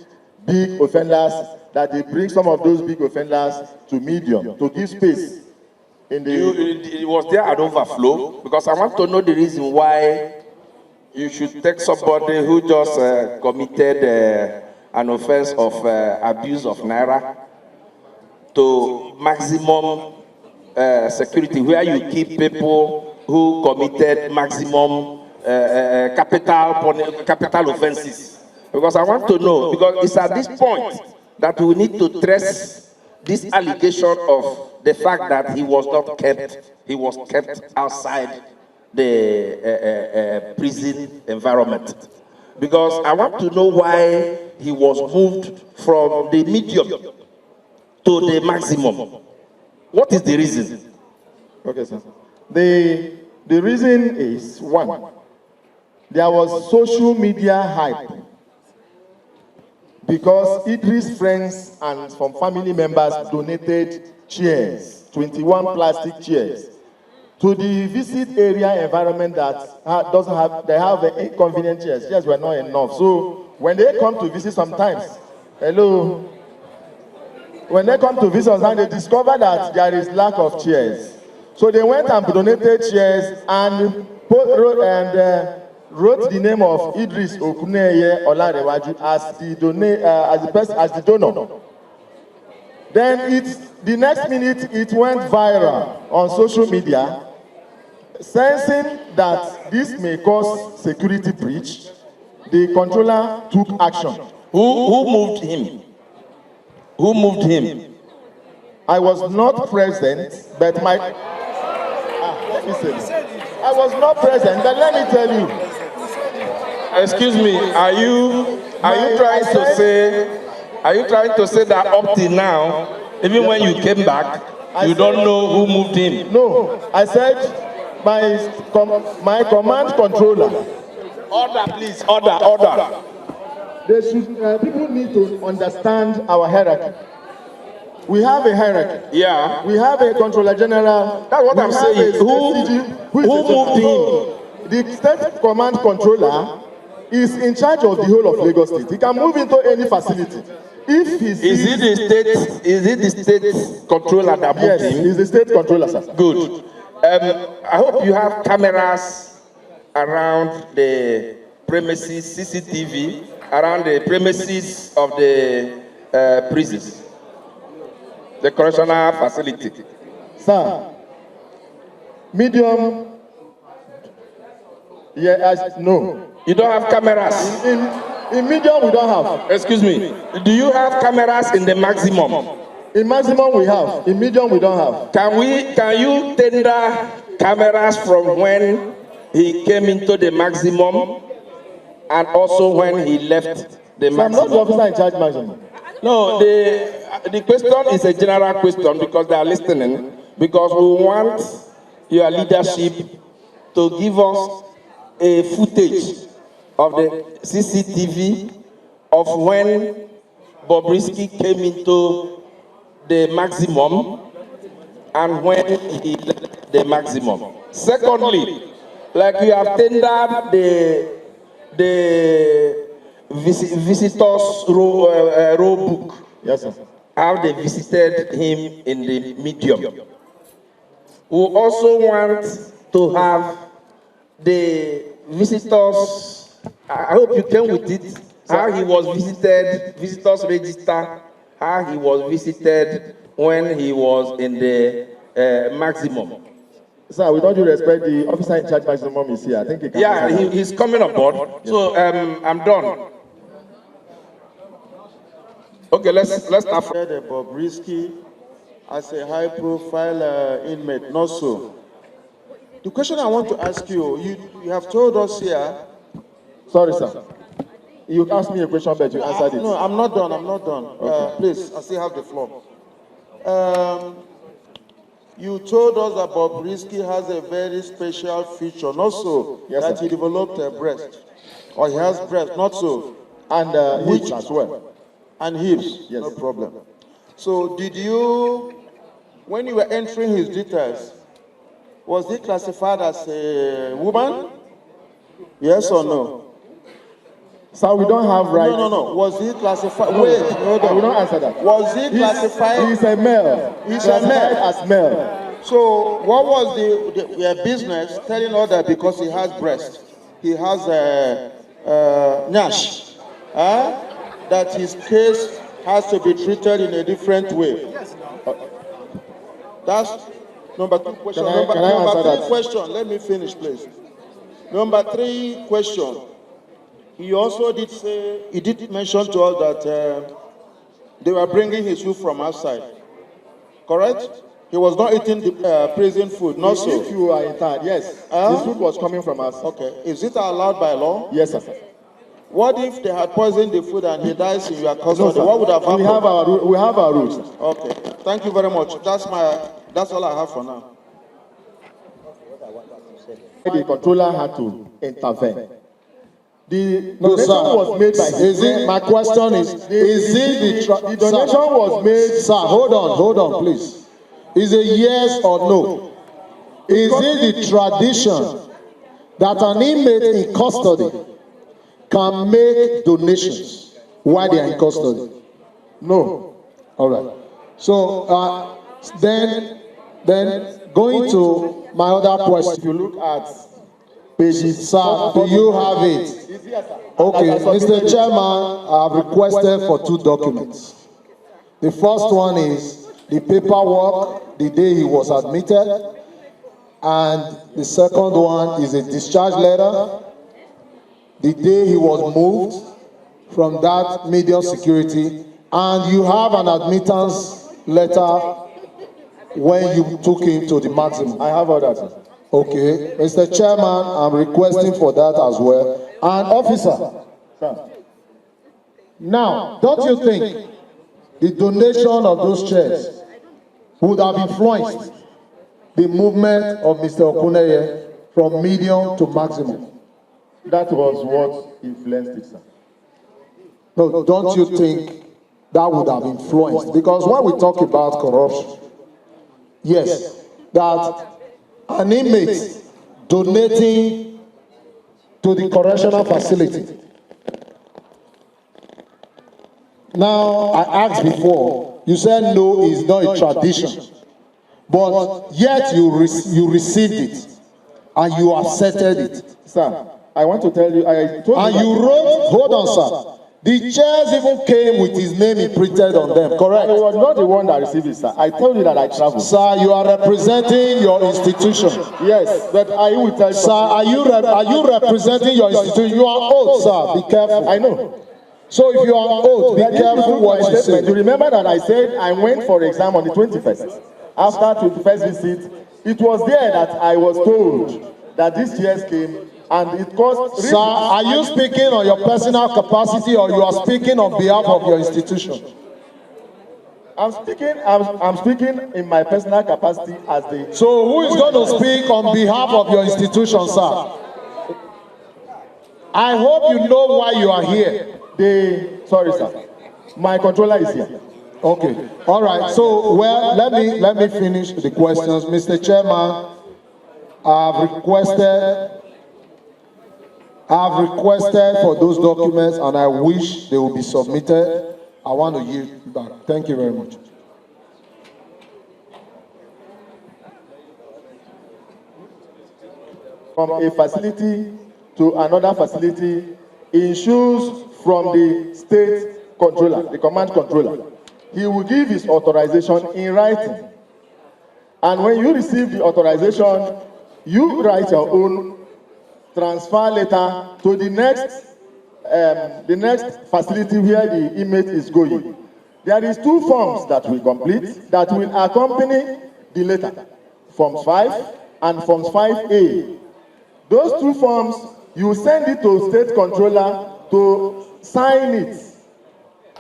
big offenders, that they bring some of those big offenders to medium to give space. Was there an overflow? Because I want to know the reason why you should take somebody who just committed an offense of abuse of Naira to maximum security, where you keep people who committed maximum capital offenses. Because I want to know, because it's at this point that we need to trace this allegation of the fact that he was not kept, he was kept outside the prison environment. Because I want to know why he was moved from the medium to the maximum. What is the reason? Okay, sir. The reason is, one, there was social media hype because Idris' friends and some family members donated chairs, 21 plastic chairs, to the visit area environment that doesn't have, they have inconvenient chairs. Chairs were not enough. So when they come to visit sometimes, hello, when they come to visit us, they discover that there is lack of chairs. So they went and donated chairs and wrote the name of Idris Okuneye Olarewaju as the donor. Then the next minute it went viral on social media, sensing that this may cause security breach. The controller took action. Who moved him? Who moved him? I was not present, but let me say, I was not present, but let me tell you. Excuse me, are you trying to say that up till now, even when you came back, you don't know who moved him? No, I said my command controller. Order, please. Order. They should, people need to understand our hierarchy. We have a hierarchy. Yeah. We have a controller general. That's what I'm saying. Who moved him? The state command controller is in charge of the whole of Lagos State. He can move into any facility. If he sees, is it the state controller that moved him? Yes, he's the state controller, sir. Good. I hope you have cameras around the premises, CCTV, around the premises of the prisons, the correctional facility. Sir, medium, no. You don't have cameras? In medium, we don't have. Excuse me. Do you have cameras in the maximum? In maximum, we have. In medium, we don't have. Can you tender cameras from when he came into the maximum and also when he left the maximum? I'm not the officer in charge maximum. No, the question is a general question because they are listening. Because we want your leadership to give us a footage of the CCTV of when Bobrisky came into the maximum and when he left the maximum. Secondly, like we have tendered the visitors row book. Yes, sir. How they visited him in the medium. We also want to have the visitors, I hope you came with it, how he was visited, visitors register, how he was visited when he was in the maximum. Sir, with all due respect, the officer in charge maximum is here. I think he can. Yeah, he's coming aboard. Yes. So I'm done. Okay, let's start. Bobrisky as a high-profile inmate, not so. The question I want to ask you, you have told us here. Sorry, sir. You asked me a question, but you answered it. No, I'm not done. Okay. Please, I still have the floor. You told us that Bobrisky has a very special feature, not so, yes, that he developed a breast. Or he has breast, not so. And hips as well. And hips, yes. No problem. So did you, when you were entering his details, was he classified as a woman? Yes or no? Sir, we don't have rights. No. Was he classified? Wait, hold on. We don't answer that. Was he classified? He's a male. He's a male. As male. So what was the business telling us that because he has breast, he has Nash, that his case has to be treated in a different way? That's number 2 question. Number 3 question. Let me finish, please. Number 3 question. He also did say, he did mention to us that they were bringing his food from outside. Correct? He was not eating the prison food, not so. If you are interned, yes. This food was coming from us. Okay. Is it allowed by law? Yes, sir. What if they had poisoned the food and he dies in your custody? No, sir. What would have happened? We have our rules. Okay. Thank you very much. That's all I have for now. The controller had to intervene. The No, donation sir. was made by My question is it the donation was made. Sir, hold on, please. Is it yes or no? Is it the tradition that an inmate in custody can make donations while they are in custody? No. All right. So then going to my other question. If you look at Pages, sir, do you have it? Okay, Mr. Chairman, I have requested for 2 documents. The first one is the paperwork the day he was admitted, and the second one is a discharge letter the day he was moved from that medium security, and you have an admittance letter when you took him to the maximum. I have all that, sir. Okay, Mr. Chairman, I'm requesting for that as well. And officer, Sir. now, don't you think the donation of those chairs would have influenced the movement of Mr. Okuneye from medium to maximum? That was what influenced it, sir. No, don't you think that would have influenced? Because when we talk about corruption, yes, that an inmate donating to the correctional facility. Now, I asked before, you said no, it's not a tradition. But yet you received it and you accepted it. Sir, I want to tell you, I told and you. You wrote, hold on, sir. The chairs even came with his name imprinted on them, correct? I was not the one that received it, sir. I told you that I traveled. Sir, you are representing your institution. Yes, but I will tell you. Sir, are you representing your institution? You are old, sir. Be careful. I know. So if you are old, be careful what you say. You remember that I said I went for exam on the 21st. After 21st visit, it was there that I was told that these chairs came. And it cost. Sir, are you speaking on your personal capacity or you are speaking on behalf of your institution? I'm speaking in my personal capacity as the. So who is going to speak on behalf of your institution, sir? I hope you know why you are here. Sorry, sir. My controller is here. Okay. All right. So, well, let me finish the questions. Mr. Chairman, I've requested for those documents and I wish they will be submitted. I want to yield back. Thank you very much. From a facility to another facility issues from the state controller, the command controller. He will give his authorization in writing. And when you receive the authorization, you write your own transfer letter to the next facility where the inmate is going. There is 2 forms that we complete that will accompany the letter, Forms 5 and Forms 5A. Those 2 forms, you send it to state controller to sign it.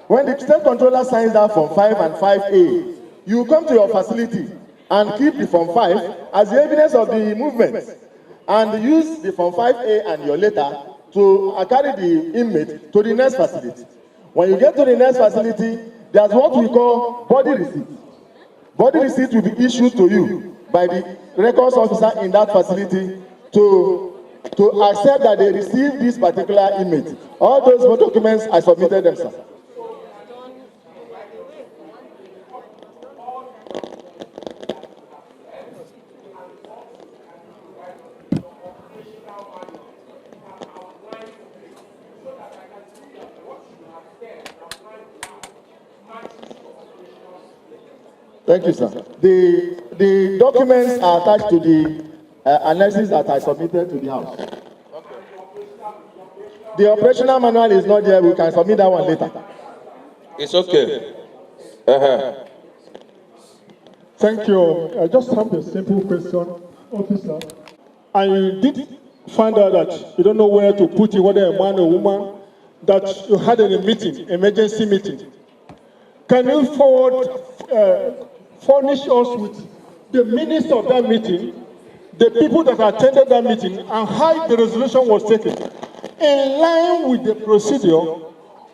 When the state controller signs that Form 5 and 5A, you come to your facility and keep the Form 5 as the evidence of the movement. And use the Form 5A and your letter to carry the inmate to the next facility. When you get to the next facility, there's what we call body receipt. Body receipt will be issued to you by the records officer in that facility to accept that they received this particular inmate. All those documents, I submitted them, sir. Thank you, sir. The documents are attached to the annexes that I submitted to the House. The operational manual is not there. We can submit that one later. It's okay. Thank you. I just have a simple question, officer. And you did find out that you don't know where to put it, whether a man or woman, that you had a meeting, emergency meeting. Can you furnish us with the minutes of that meeting, the people that attended that meeting, and how the resolution was taken, in line with the procedure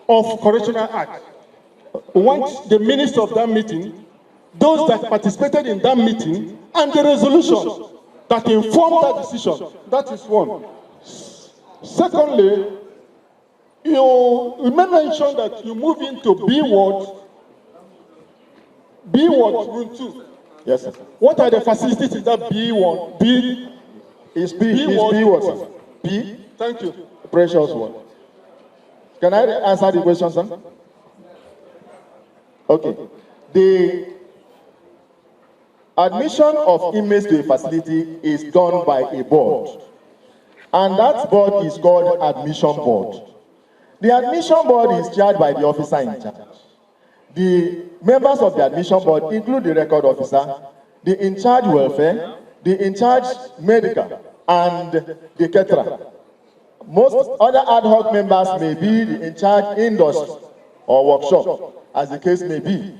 of Correctional Act? We want the minutes of that meeting, those that participated in that meeting, and the resolution that informed that decision. That is one. Secondly, you may mention that you move into B ward, room 2. Yes, sir. What are the facilities in that B ward? B ward, sir. B? Thank you. Precious one. Can I answer the question, sir? Okay. The admission of inmates to a facility is done by a board. And that board is called admission board. The admission board is chaired by the officer in charge. The members of the admission board include the record officer, the in-charge welfare, the in-charge medical, and the caterer. Most other ad hoc members may be the in-charge industry or workshop, as the case may be.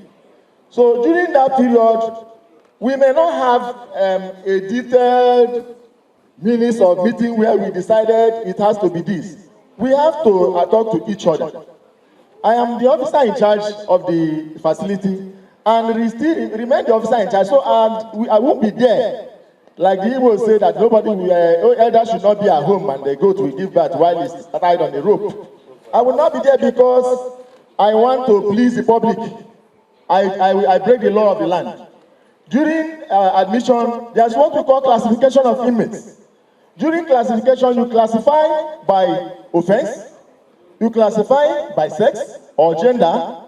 So during that period, we may not have a detailed minutes of meeting where we decided it has to be this. We have to talk to each other. I am the officer in charge of the facility and still remain the officer in charge. So I won't be there. Like the Igbo say that nobody, elders should not be at home and the goat will give birth while it's tied on the rope. I will not be there because I want to please the public. I break the law of the land. During admission, there's what we call classification of inmates. During classification, you classify by offense, you classify by sex or gender,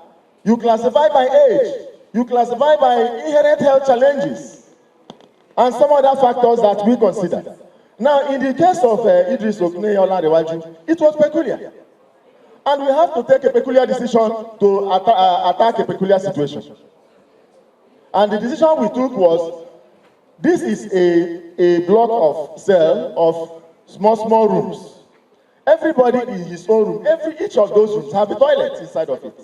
you classify by age, you classify by inherent health challenges, and some other factors that we consider. Now, in the case of Idris Okuneye, it was peculiar. And we have to take a peculiar decision to attack a peculiar situation. And the decision we took was, this is a block of cell of small rooms. Everybody in his own room, each of those rooms have a toilet inside of it.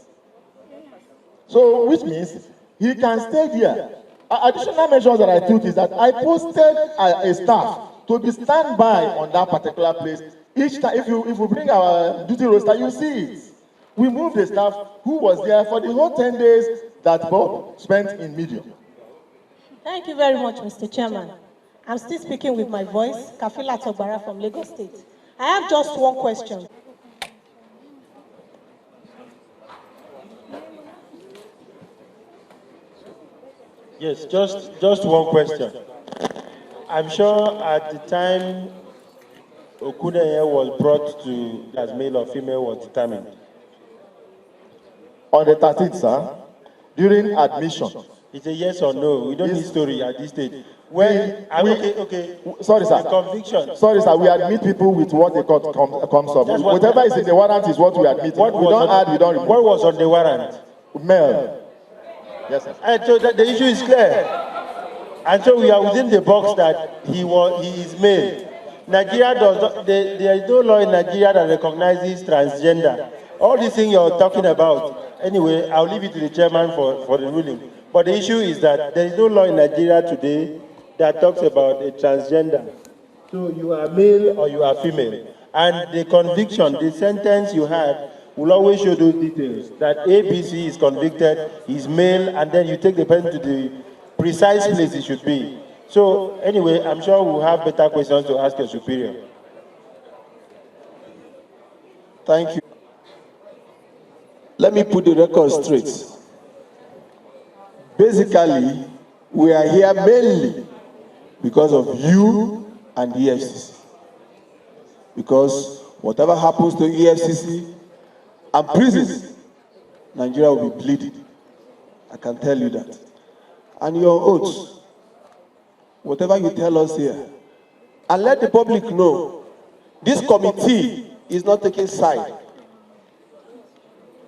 So, which means he can stay there. Additional measures that I took is that I posted a staff to be standby on that particular place. Each time, if you bring our duty roster, you see it. We moved the staff who was there for the whole 10 days that Bob spent in Medium. Thank you very much, Mr. Chairman. I'm still speaking with my voice, Kafila Togbara from Lagos State. I have just one question. Yes, just one question. I'm sure at the time Okuneye was brought to as male or female was determined. On the 13th, sir, during admission. It's a yes or no. We don't need story at this stage. Sorry, sir. Conviction. Sorry, sir. We admit people with what they call comes up. Whatever is in the warrant is what we admit. We don't add, we don't remove. What was on the warrant? Male. Yes, sir. And so the issue is clear. And so we are within the box that he is male. Nigeria does not, there is no law in Nigeria that recognizes transgender. All these things you're talking about. Anyway, I'll leave it to the chairman for the ruling. But the issue is that there is no law in Nigeria today that talks about a transgender. So you are male or you are female. And the conviction, the sentence you had, will always show those details. That ABC is convicted, he's male, and then you take the person to the precise place it should be. So anyway, I'm sure we'll have better questions to ask your superior. Thank you. Let me put the record straight. Basically, we are here mainly because of you and the EFCC. Because whatever happens to EFCC and prisons, Nigeria will be bleeding. I can tell you that. And your oaths, whatever you tell us here, and let the public know, this committee is not taking side.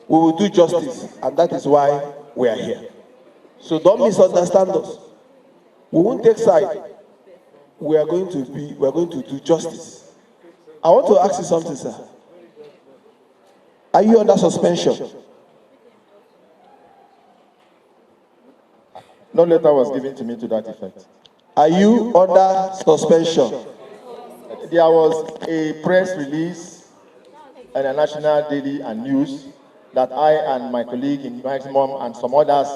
We will do justice, and that is why we are here. So don't misunderstand us. We won't take side. We are going to do justice. I want to ask you something, sir. Are you under suspension? No letter was given to me to that effect. Are you under suspension? There was a press release in a national daily and news that I and my colleague in Maximum and some others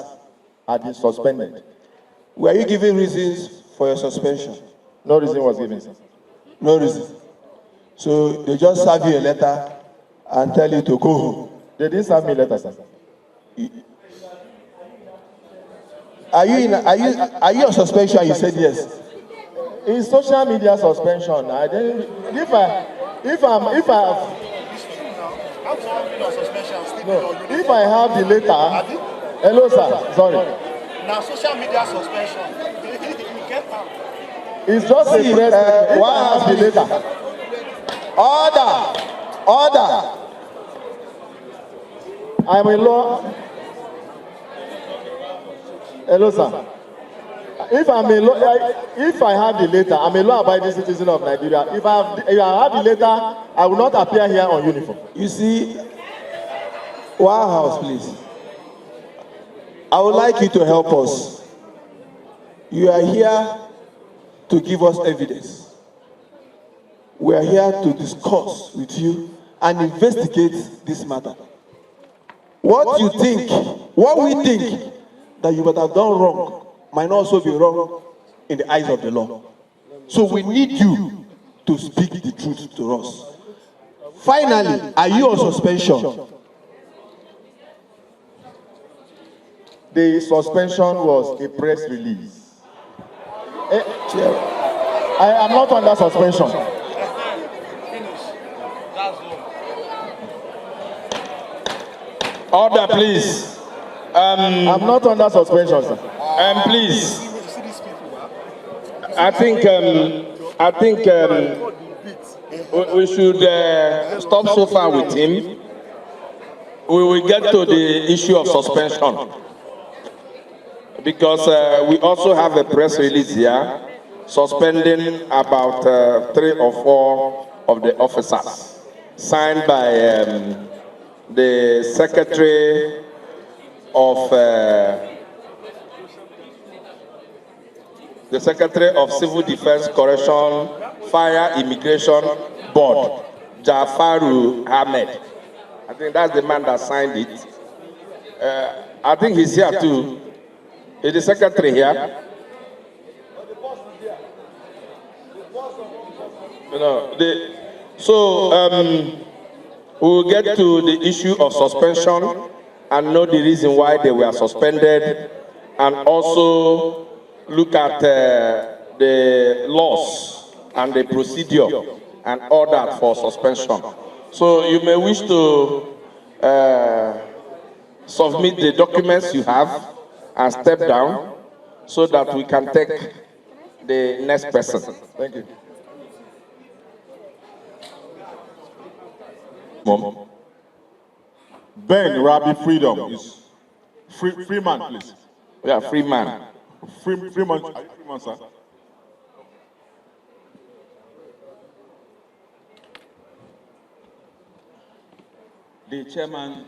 had been suspended. Were you given reasons for your suspension? No reason was given, sir. No reason. So they just serve you a letter and tell you to go home. They didn't serve me a letter, sir. Are you on suspension? You said yes. In social media suspension, I didn't. If I have the letter. Hello, sir. Sorry. Now social media suspension. You get out. It's just a press. If I have the letter. Order. I'm in law. Hello, sir. If I have the letter, I'm a law-abiding citizen of Nigeria. If I have the letter, I will not appear here on uniform. You see, White House, please. I would like you to help us. You are here to give us evidence. We are here to discuss with you and investigate this matter. What we think that you might have done wrong might not also be wrong in the eyes of the law. So we need you to speak the truth to us. Finally, are you on suspension? The suspension was a press release. I am not under suspension. Order, please. I'm not under suspension, sir. Please. I think we should stop so far with him. We will get to the issue of suspension because we also have a press release here suspending about 3 or 4 of the officers, signed by the Secretary of Civil Defense, Correction, Fire, Immigration Board, Jafaru Ahmed. I think that's the man that signed it. I think he's here too. Is the secretary here? We'll get to the issue of suspension and know the reason why they were suspended, and also look at the laws and the procedure and order for suspension. So you may wish to submit the documents you have and step down so that we can take the next person. Thank you. Mom. Ben Rabbi Freedom is free man, please. Yeah, free man. Free man, sir. The chairman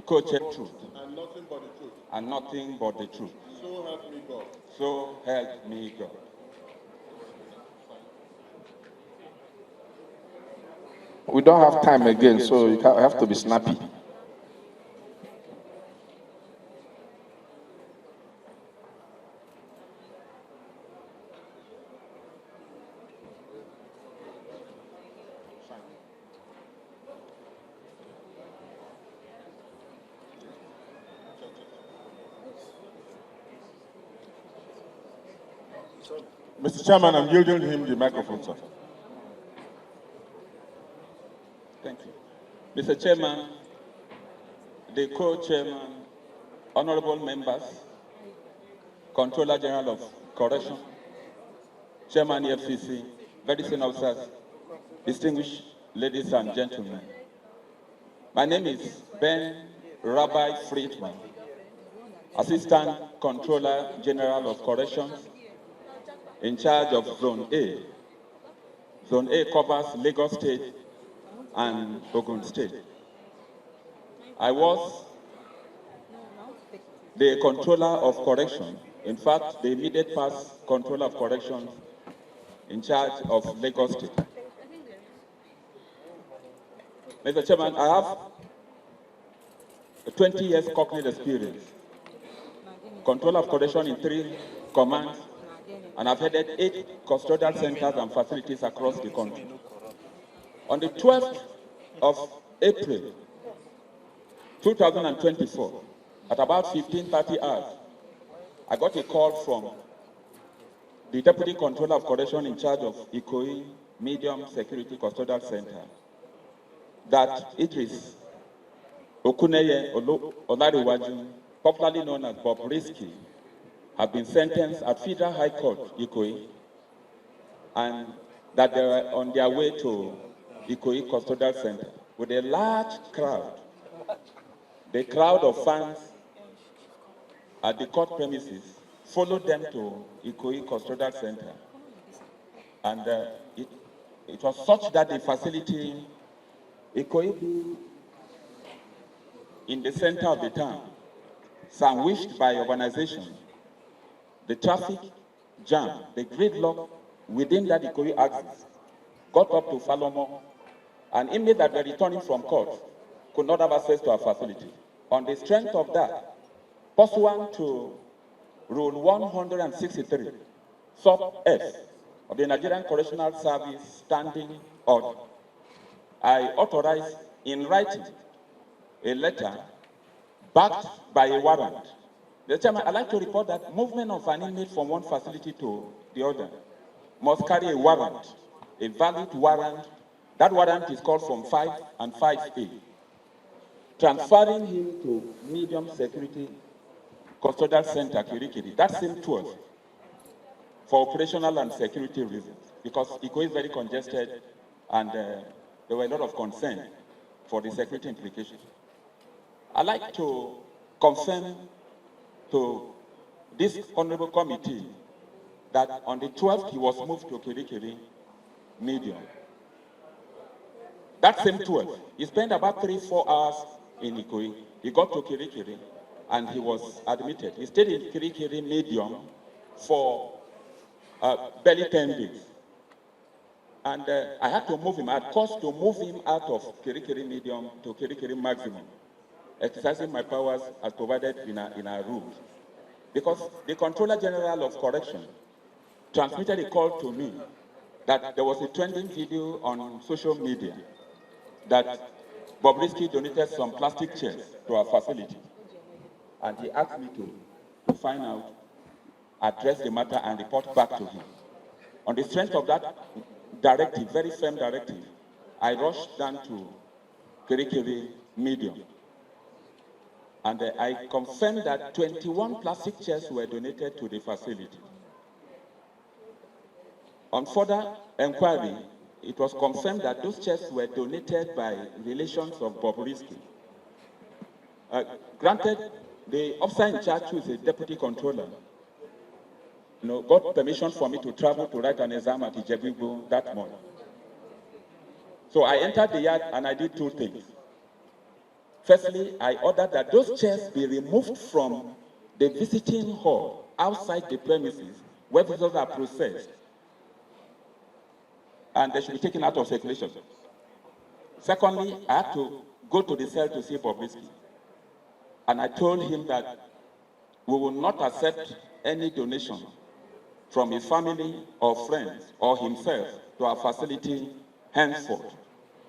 co-chair truth. And nothing but the truth. And nothing but the truth. So help me God. So help me God. We don't have time again, so you have to be snappy. Mr. Chairman, I'm yielding him the microphone, sir. Thank you. Mr. Chairman, the co-chairman, honorable members, Controller General of Correction, Chairman EFCC, very senior officers, distinguished ladies and gentlemen. My name is Ben Rabbi Friedman, Assistant Controller General of Corrections, in charge of Zone A. Zone A covers Lagos State and Ogun State. I was the controller of correction, in fact, the immediate past controller of corrections in charge of Lagos State. Mr. Chairman, I have 20 years cognate experience, controller of correction in 3 commands, and I've headed 8 custodial centers and facilities across the country. On the 12th of April, 2024, at about 15:30 hours, I got a call from the Deputy Controller of Correction in charge of Ikoyi Medium Security Custodial Center that Idris Okuneye Olariwaju, popularly known as Bobrisky, have been sentenced at Federal High Court, Ikoyi, and that they were on their way to Ikoyi Custodial Center with a large crowd. The crowd of fans at the court premises followed them to Ikoyi Custodial Center. And it was such that the facility, Ikoyi, in the center of the town, sandwiched by urbanization, the traffic jam, the gridlock within that Ikoyi axis, got up to Falomo, and inmates that were returning from court could not have access to our facility. On the strength of that, pursuant to Rule 163, Sub F of the Nigerian Correctional Service Standing Order, I authorized in writing a letter backed by a warrant. The Chairman, I'd like to report that movement of an inmate from one facility to the other must carry a warrant, a valid warrant. That warrant is called Form 5 and 5A. Transferring him to Medium Security Custodial Center, Kirikiri, that same 12, for operational and security reasons, because Ikoyi is very congested and there were a lot of concern for the security implications. I'd like to confirm to this honorable committee that on the 12th he was moved to Kirikiri Medium. That same 12, he spent about 3-4 hours in Ikoyi. He got to Kirikiri and he was admitted. He stayed in Kirikiri Medium for barely 10 days. And I had to move him, I had caused to move him out of Kirikiri Medium to Kirikiri Maximum, exercising my powers as provided in our rules. Because the Controller General of Correction transmitted a call to me that there was a trending video on social media that Bobrisky donated some plastic chairs to our facility. And he asked me to find out, address the matter, and report back to him. On the strength of that directive, very firm directive, I rushed down to Kirikiri Medium. And I confirmed that 21 plastic chairs were donated to the facility. On further inquiry, it was confirmed that those chairs were donated by relations of Bobrisky. Granted, the officer in charge, who is a deputy controller, got permission for me to travel to write an exam at Ijebu that morning. So I entered the yard and I did 2 things. Firstly, I ordered that those chairs be removed from the visiting hall outside the premises where visitors are processed, and they should be taken out of circulation. Secondly, I had to go to the cell to see Bobrisky, and I told him that we will not accept any donation from his family or friends or himself to our facility henceforth,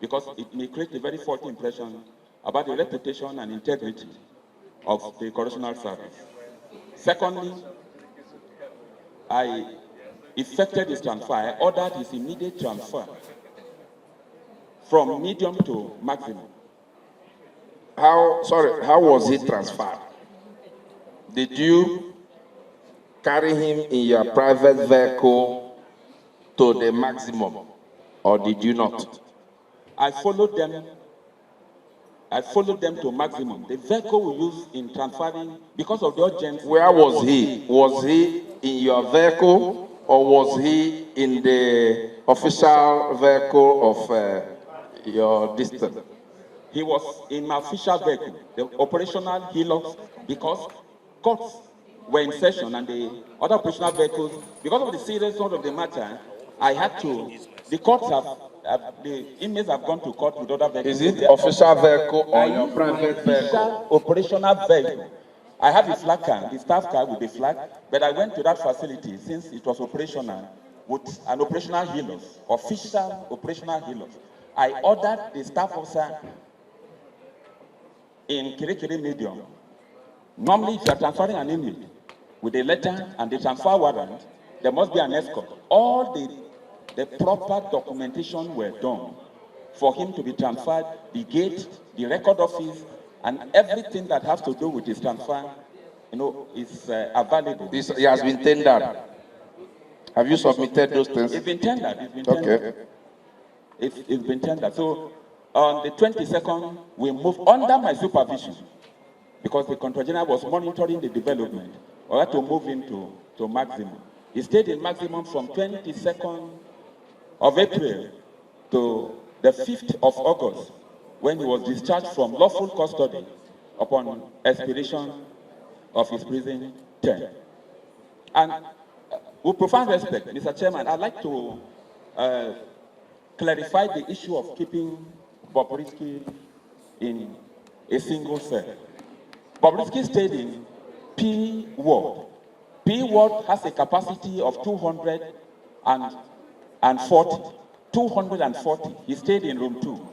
because it may create a very faulty impression about the reputation and integrity of the correctional service. Secondly, I effected his transfer. I ordered his immediate transfer from medium to maximum. How was it transferred? Did you carry him in your private vehicle to the maximum, or did you not? I followed them to maximum. The vehicle we use in transferring, because of the urgency. Where was he? Was he in your vehicle or was he in the official vehicle of your district? He was in my official vehicle, the operational Hilux, because courts were in session and the other operational vehicles, because of the seriousness of the matter, I had to, the courts the inmates have gone to court with other vehicles. Is it official vehicle or your private official operational vehicle. I have a flag car, the staff car with the flag, but I went to that facility since it was operational with an operational Hilux, official operational Hilux. I ordered the staff officer in Kirikiri Medium. Normally, if you are transferring an inmate with a letter and the transfer warrant, there must be an escort. All the proper documentation were done for him to be transferred, the gate, the record office, and everything that has to do with his transfer, is available. He has been tendered. Have you submitted those things? It's been tendered. Okay. It's been tendered. So on the 22nd, we moved under my supervision because the Control General was monitoring the development. We had to move him to maximum. He stayed in maximum from 22nd of April to the 5th of August when he was discharged from lawful custody upon expiration of his prison term. And with profound respect, Mr. Chairman, I'd like to clarify the issue of keeping Bobrisky in a single cell. Bobrisky stayed in P Ward. P Ward has a capacity of 240. 240. He stayed in room 2.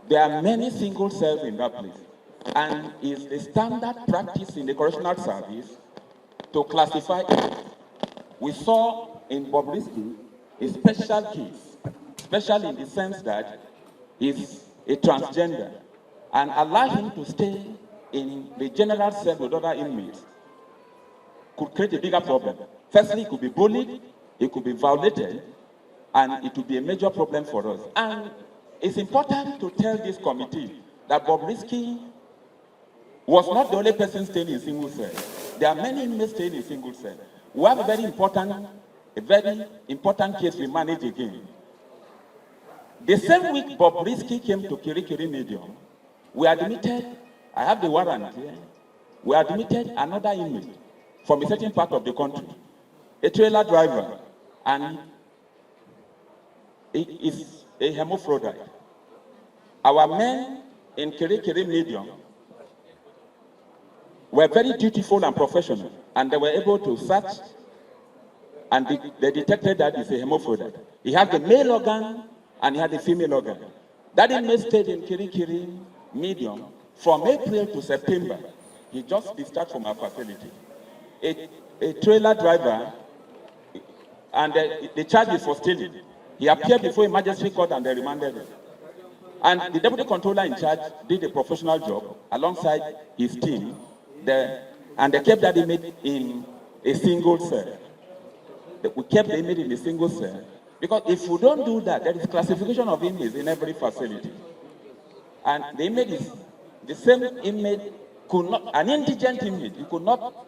There are many single cells in that place. And it's a standard practice in the correctional service to classify it. We saw in Bobrisky a special case, especially in the sense that he's a transgender, and allow him to stay in the general cell with other inmates could create a bigger problem. Firstly, he could be bullied, he could be violated, and it would be a major problem for us. And it's important to tell this committee that Bobrisky was not the only person staying in single cell. There are many inmates staying in single cell. We have a very important case we manage again. The same week Bobrisky came to Kirikiri Medium, we admitted, I have the warrant here, we admitted another inmate from a certain part of the country, a trailer driver, and he is a hermaphrodite. Our men in Kirikiri Medium were very dutiful and professional, and they were able to search, and they detected that he's a hermaphrodite. He had the male organ, and he had the female organ. That inmate stayed in Kirikiri Medium from April to September. He just discharged from our facility. A trailer driver, and the charge is for stealing. He appeared before a magistrate court and they remanded him. And the deputy controller in charge did a professional job alongside his team, and they kept that inmate in a single cell. We kept the inmate in a single cell, because if we don't do that, there is classification of inmates in every facility. And the inmate is, the same inmate could not, an indigent inmate, you could not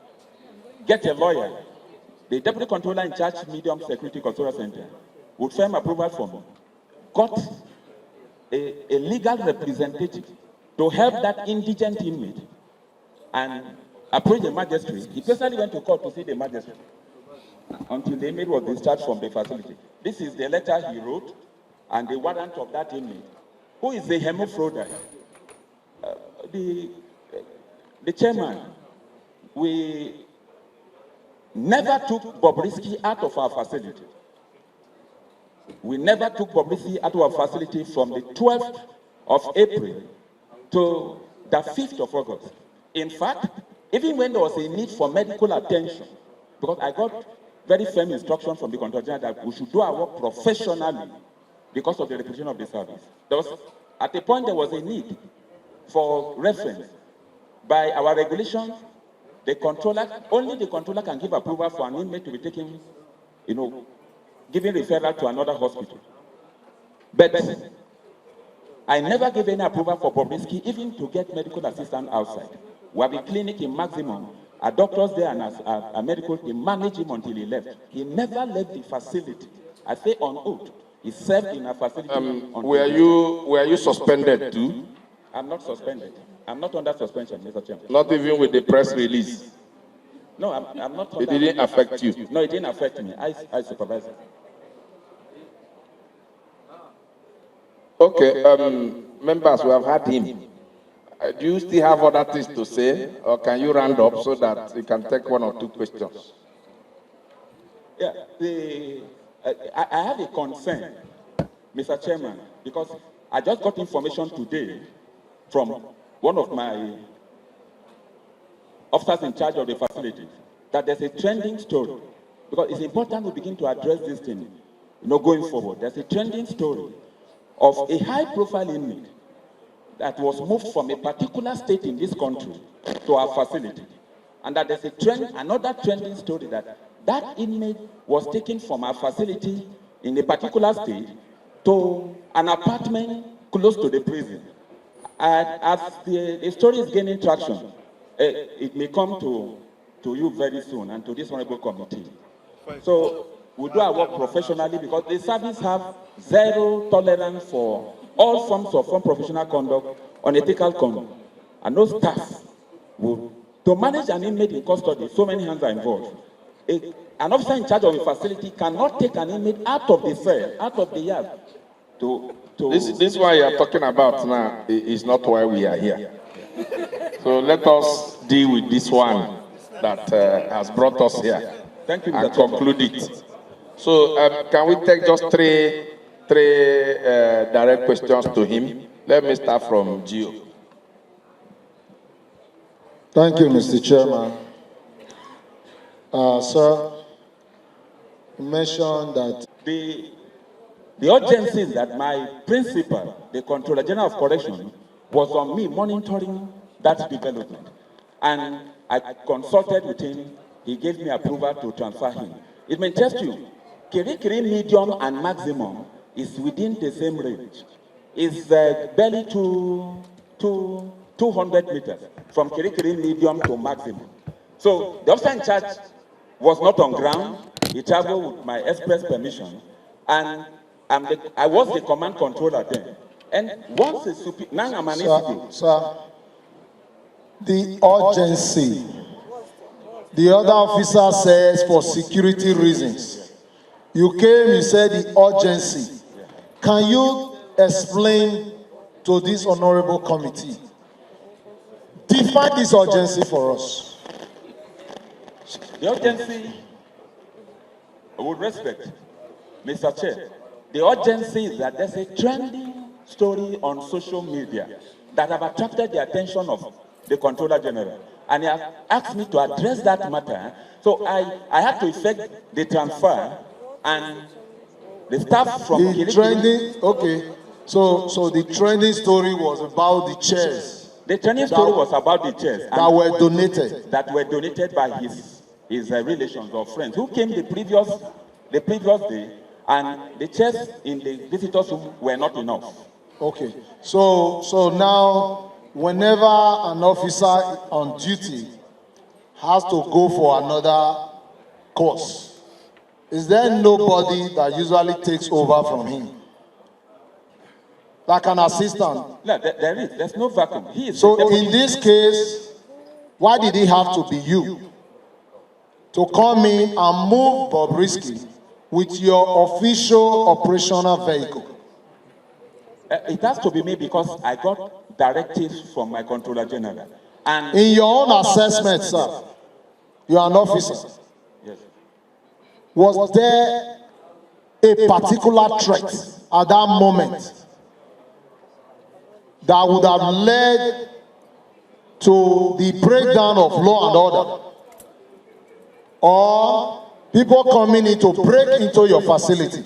get a lawyer. The deputy controller in charge, Medium Security Control Center, would firm approval for me, got a legal representative to help that indigent inmate and approach the magistrate. He personally went to court to see the magistrate until the inmate was discharged from the facility. This is the letter he wrote and the warrant of that inmate, who is a hermaphrodite. The chairman, we never took Bobrisky out of our facility. We never took Bobrisky out of our facility from the 12th of April to the 5th of August. In fact, even when there was a need for medical attention, because I got very firm instruction from the Control General that we should do our work professionally because of the reputation of the service. At a point, there was a need for reference. By our regulations, only the controller can give approval for an inmate to be taken, giving referral to another hospital. But I never gave any approval for Bobrisky even to get medical assistance outside. We have a clinic in maximum, a doctors there and a medical team managed him until he left. He never left the facility. I say on oath. He served in a facility. Were you suspended too? I'm not suspended. I'm not under suspension, Mr. Chairman. Not even with the press release. No, I'm not. It didn't affect you. No, it didn't affect me. I supervise it. Okay, members, we have had him. Do you still have other things to say, or can you round up so that we can take one or two questions? Yeah, I have a concern, Mr. Chairman, because I just got information today from one of my officers in charge of the facility that there's a trending story, because it's important we begin to address this thing, going forward. There's a trending story of a high-profile inmate that was moved from a particular state in this country to our facility, and that there's another trending story that inmate was taken from our facility in a particular state to an apartment close to the prison. And as the story is gaining traction, it may come to you very soon and to this honorable committee. So we do our work professionally because the service have zero tolerance for all forms of unprofessional conduct, unethical conduct, and no staff will. To manage an inmate in custody, so many hands are involved. An officer in charge of a facility cannot take an inmate out of the cell, out of the yard. This one you are talking about now is not why we are here. So let us deal with this one that has brought us here. Thank you, and conclude it. So can we take just three direct questions to him? Let me start from Gio. Thank you, Mr. Chairman. Sir, you mentioned that the urgency that my principal, the Controller General of Correction, was on me monitoring that development. And I consulted with him. He gave me approval to transfer him. It may test you. Kirikiri medium and maximum is within the same range. It's barely 200 meters from Kirikiri medium to maximum. So the officer in charge was not on ground. He traveled with my express permission, and I was the command controller then. And once now I'm an institute. Sir, the urgency. The other officer says for security reasons. You came, you said the urgency. Can you explain to this honorable committee? Define this urgency for us. The urgency, I would respect, Mr. Chair. The urgency is that there's a trending story on social media that have attracted the attention of the Controller General. And he has asked me to address that matter. So I had to effect the transfer, and the staff from the trending, okay. So the trending story was about the chairs. The trending story was about the chairs that were donated. That were donated by his relations or friends who came the previous day, and the chairs in the visitors room were not enough. Okay. So now, whenever an officer on duty has to go for another course, is there nobody that usually takes over from him? Like an assistant? No, there is. There's no vacuum. So in this case, why did it have to be you to come in and move Bobrisky with your official operational vehicle? It has to be me because I got directives from my Controller General. And in your own assessment, sir, you are an officer. Yes. Was there a particular threat at that moment that would have led to the breakdown of law and order? Or people coming in to break into your facility?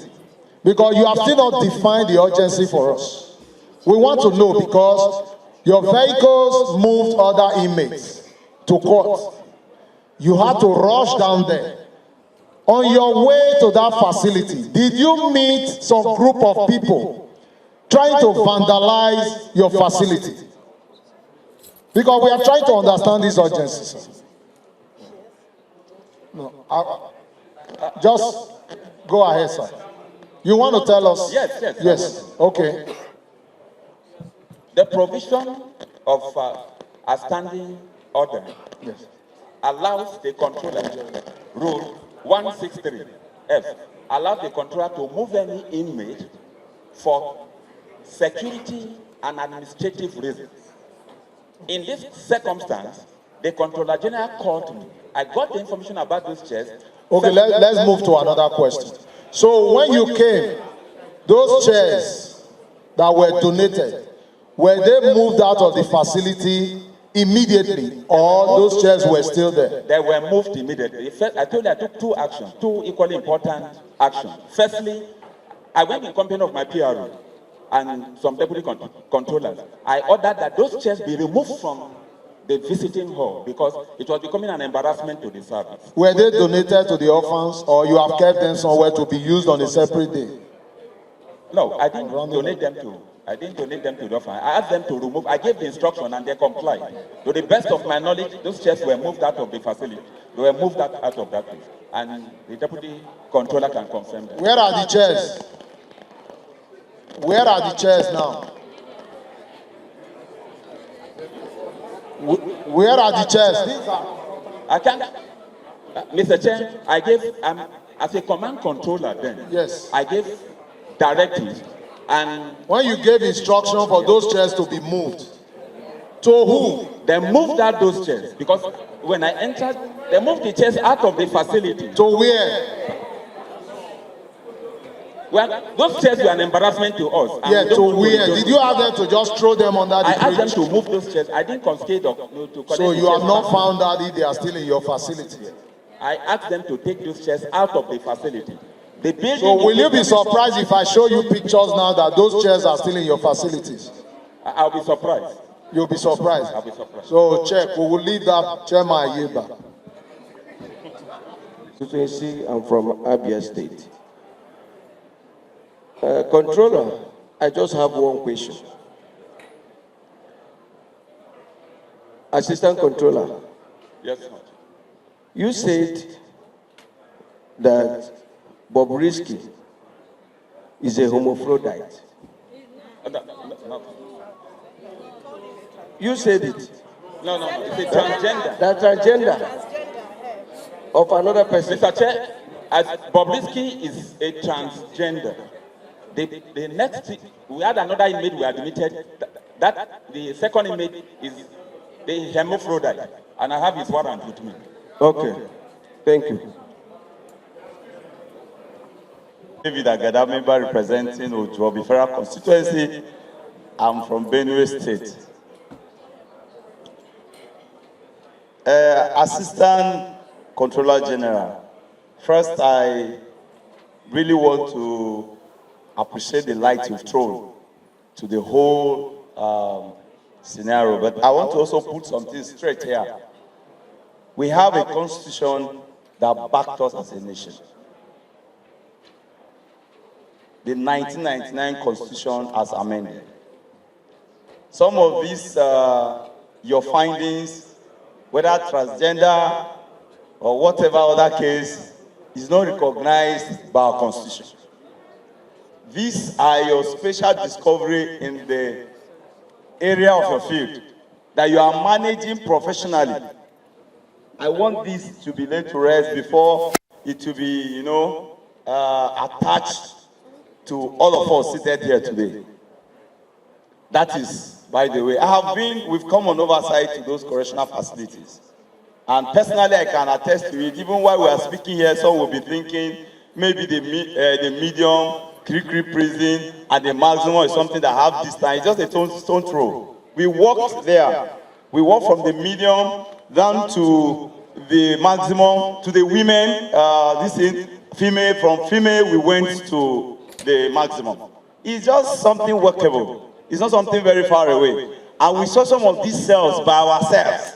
Because you have still not defined the urgency for us. We want to know because your vehicles moved other inmates to court. You had to rush down there. On your way to that facility, did you meet some group of people trying to vandalize your facility? Because we are trying to understand this urgency. No, just go ahead, sir. You want to tell us? Yes. Yes, okay. The provision of a standing order allows the controller, Rule 163F, allows the controller to move any inmate for security and administrative reasons. In this circumstance, the Controller General called me. I got the information about those chairs. Okay, let's move to another question. So when you came, those chairs that were donated, were they moved out of the facility immediately, or those chairs were still there? They were moved immediately. First, I told you I took two actions, two equally important actions. Firstly, I went in company of my PRO and some deputy controllers. I ordered that those chairs be removed from the visiting hall because it was becoming an embarrassment to the service. Were they donated to the orphans, or you have kept them somewhere to be used on a separate day? No, I didn't donate them to. I didn't donate them to the orphan. I asked them to remove. I gave the instruction and they complied. To the best of my knowledge, those chairs were moved out of the facility. They were moved out of that place, and the deputy controller can confirm that. Where are the chairs? Where are the chairs now? Where are the chairs? I can't. Mr. Chair, I gave, as a command controller then, yes, I gave directives, and when you gave instruction for those chairs to be moved, to who? They moved out those chairs because when I entered, they moved the chairs out of the facility. To where? Well, those chairs were an embarrassment to us. Yeah, to where? Did you have them to just throw them under the bridge? I asked them to move those chairs. I didn't confiscate or to collect. So you have not found out if they are still in your facility? I asked them to take those chairs out of the facility. So will you be surprised if I show you pictures now that those chairs are still in your facilities? I'll be surprised. You'll be surprised? I'll be surprised. So check, we will leave that. Chairman Ayeba. I'm from Abia State. Controller, I just have one question. Assistant Controller. Yes, sir. You said that Bobrisky is a hermaphrodite. No. You said it. No, it's a transgender. That transgender of another person. Mr. Chair, as Bobrisky is a transgender. The next, we had another inmate we admitted, that the second inmate is the hermaphrodite, and I have his warrant with me. Okay, thank you. David Agada, member representing Ojuobi Federal Constituency. I'm from Benue State. Assistant Controller General, first I really want to appreciate the light you've thrown to the whole scenario, but I want to also put something straight here. We have a constitution that backed us as a nation. The 1999 constitution as amended. Some of these, your findings, whether transgender or whatever other case, is not recognized by our constitution. These are your special discovery in the area of your field that you are managing professionally. I want this to be laid to rest before it will be, attached to all of us seated here today. That is, by the way, we've come on oversight to those correctional facilities. And personally, I can attest to it. Even while we are speaking here, some will be thinking maybe the medium, Kirikiri prison, and the maximum is something that have this time. It's just a stone throw. We walked there. We walked from the medium down to the maximum, to the women, from female, we went to the maximum. It's just something workable. It's not something very far away. And we saw some of these cells by ourselves.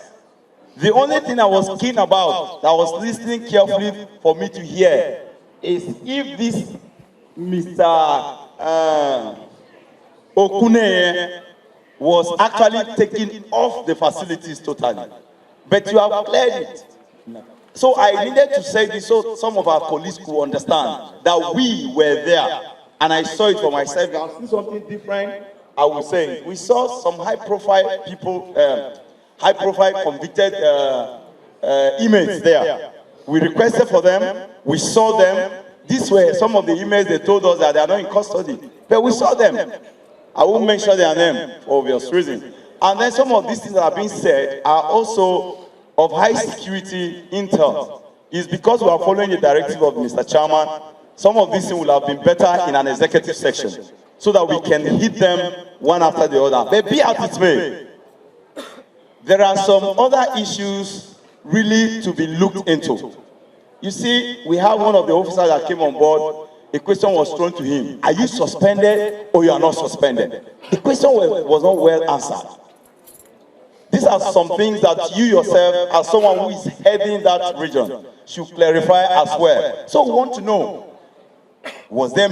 The only thing I was keen about, that I was listening carefully for me to hear, is if this Mr. Okuneye was actually taken off the facilities totally. But you have cleared it. So I needed to say this so some of our colleagues could understand that we were there, and I saw it for myself. I'll see something different, I will say. We saw some high-profile people, high-profile convicted inmates there. We requested for them, we saw them. These were some of the inmates. They told us that they are not in custody, but we saw them. I won't mention their name for obvious reasons. And then some of these things that are being said are also of high security intel. It's because we are following the directive of Mr. Chairman. Some of these things will have been better in an executive section so that we can hit them one after the other. But be as it may, there are some other issues really to be looked into. You see, we have one of the officers that came on board. A question was thrown to him. Are you suspended or you are not suspended? The question was not well answered. These are some things that you yourself, as someone who is heading that region, should clarify as well. So we want to know, was there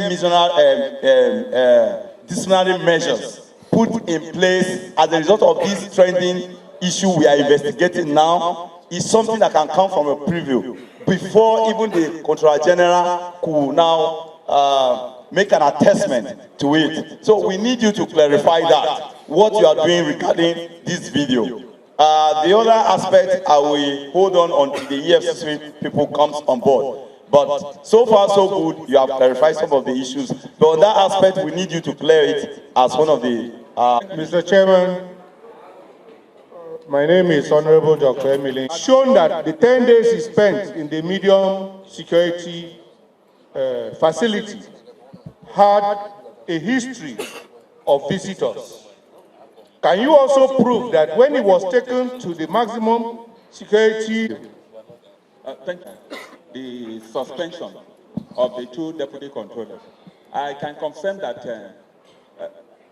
disciplinary measures put in place as a result of this trending issue we are investigating now? Is something that can come from a preview before even the Controller General could now make an attestment to it. So we need you to clarify that, what you are doing regarding this video. The other aspect, I will hold on until the EFCC people comes on board. But so far so good, you have clarified some of the issues. But on that aspect, we need you to clear it as one of the... Mr. Chairman, my name is Honorable Dr. Emily. Shown that the 10 days he spent in the medium security facility had a history of visitors. Can you also prove that when he was taken to the maximum security... Thank you. The suspension of the two deputy controllers. I can confirm that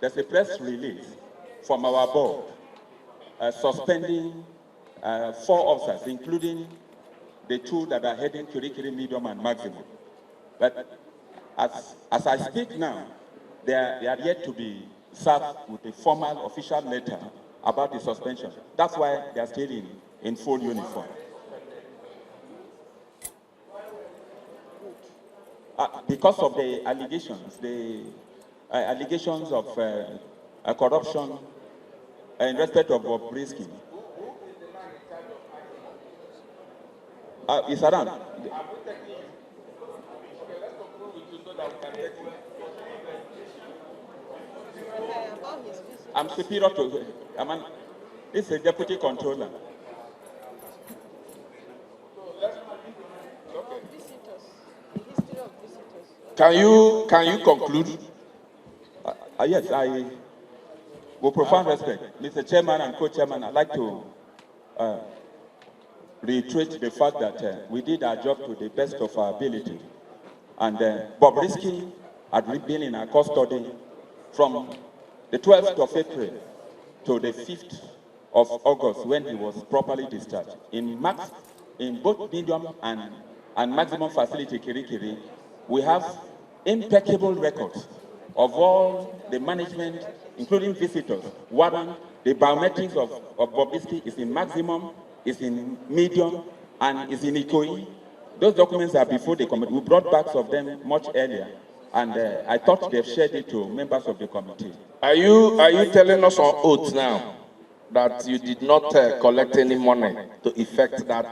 there's a press release from our board suspending 4 officers, including the 2 that are heading Kirikiri medium and maximum. But as I speak now, they are yet to be served with a formal official letter about the suspension. That's why they are still in full uniform. Because of the allegations of corruption in respect of Bobrisky. It's around. I'm superior to him. This is a deputy controller. Can you conclude? Yes, I with profound respect, Mr. Chairman and Co-Chairman, I'd like to reiterate the fact that we did our job to the best of our ability. And Bobrisky had been in our custody from the 12th of April to the 5th of August when he was properly discharged. In both medium and maximum facility Kirikiri, we have impeccable records of all the management, including visitors, warrant, the biometrics of Bobrisky is in maximum, is in medium, and is in Ikoyi. Those documents are before the committee. We brought backs of them much earlier, and I thought they've shared it to members of the committee. Are you telling us on oath now that you did not collect any money to effect that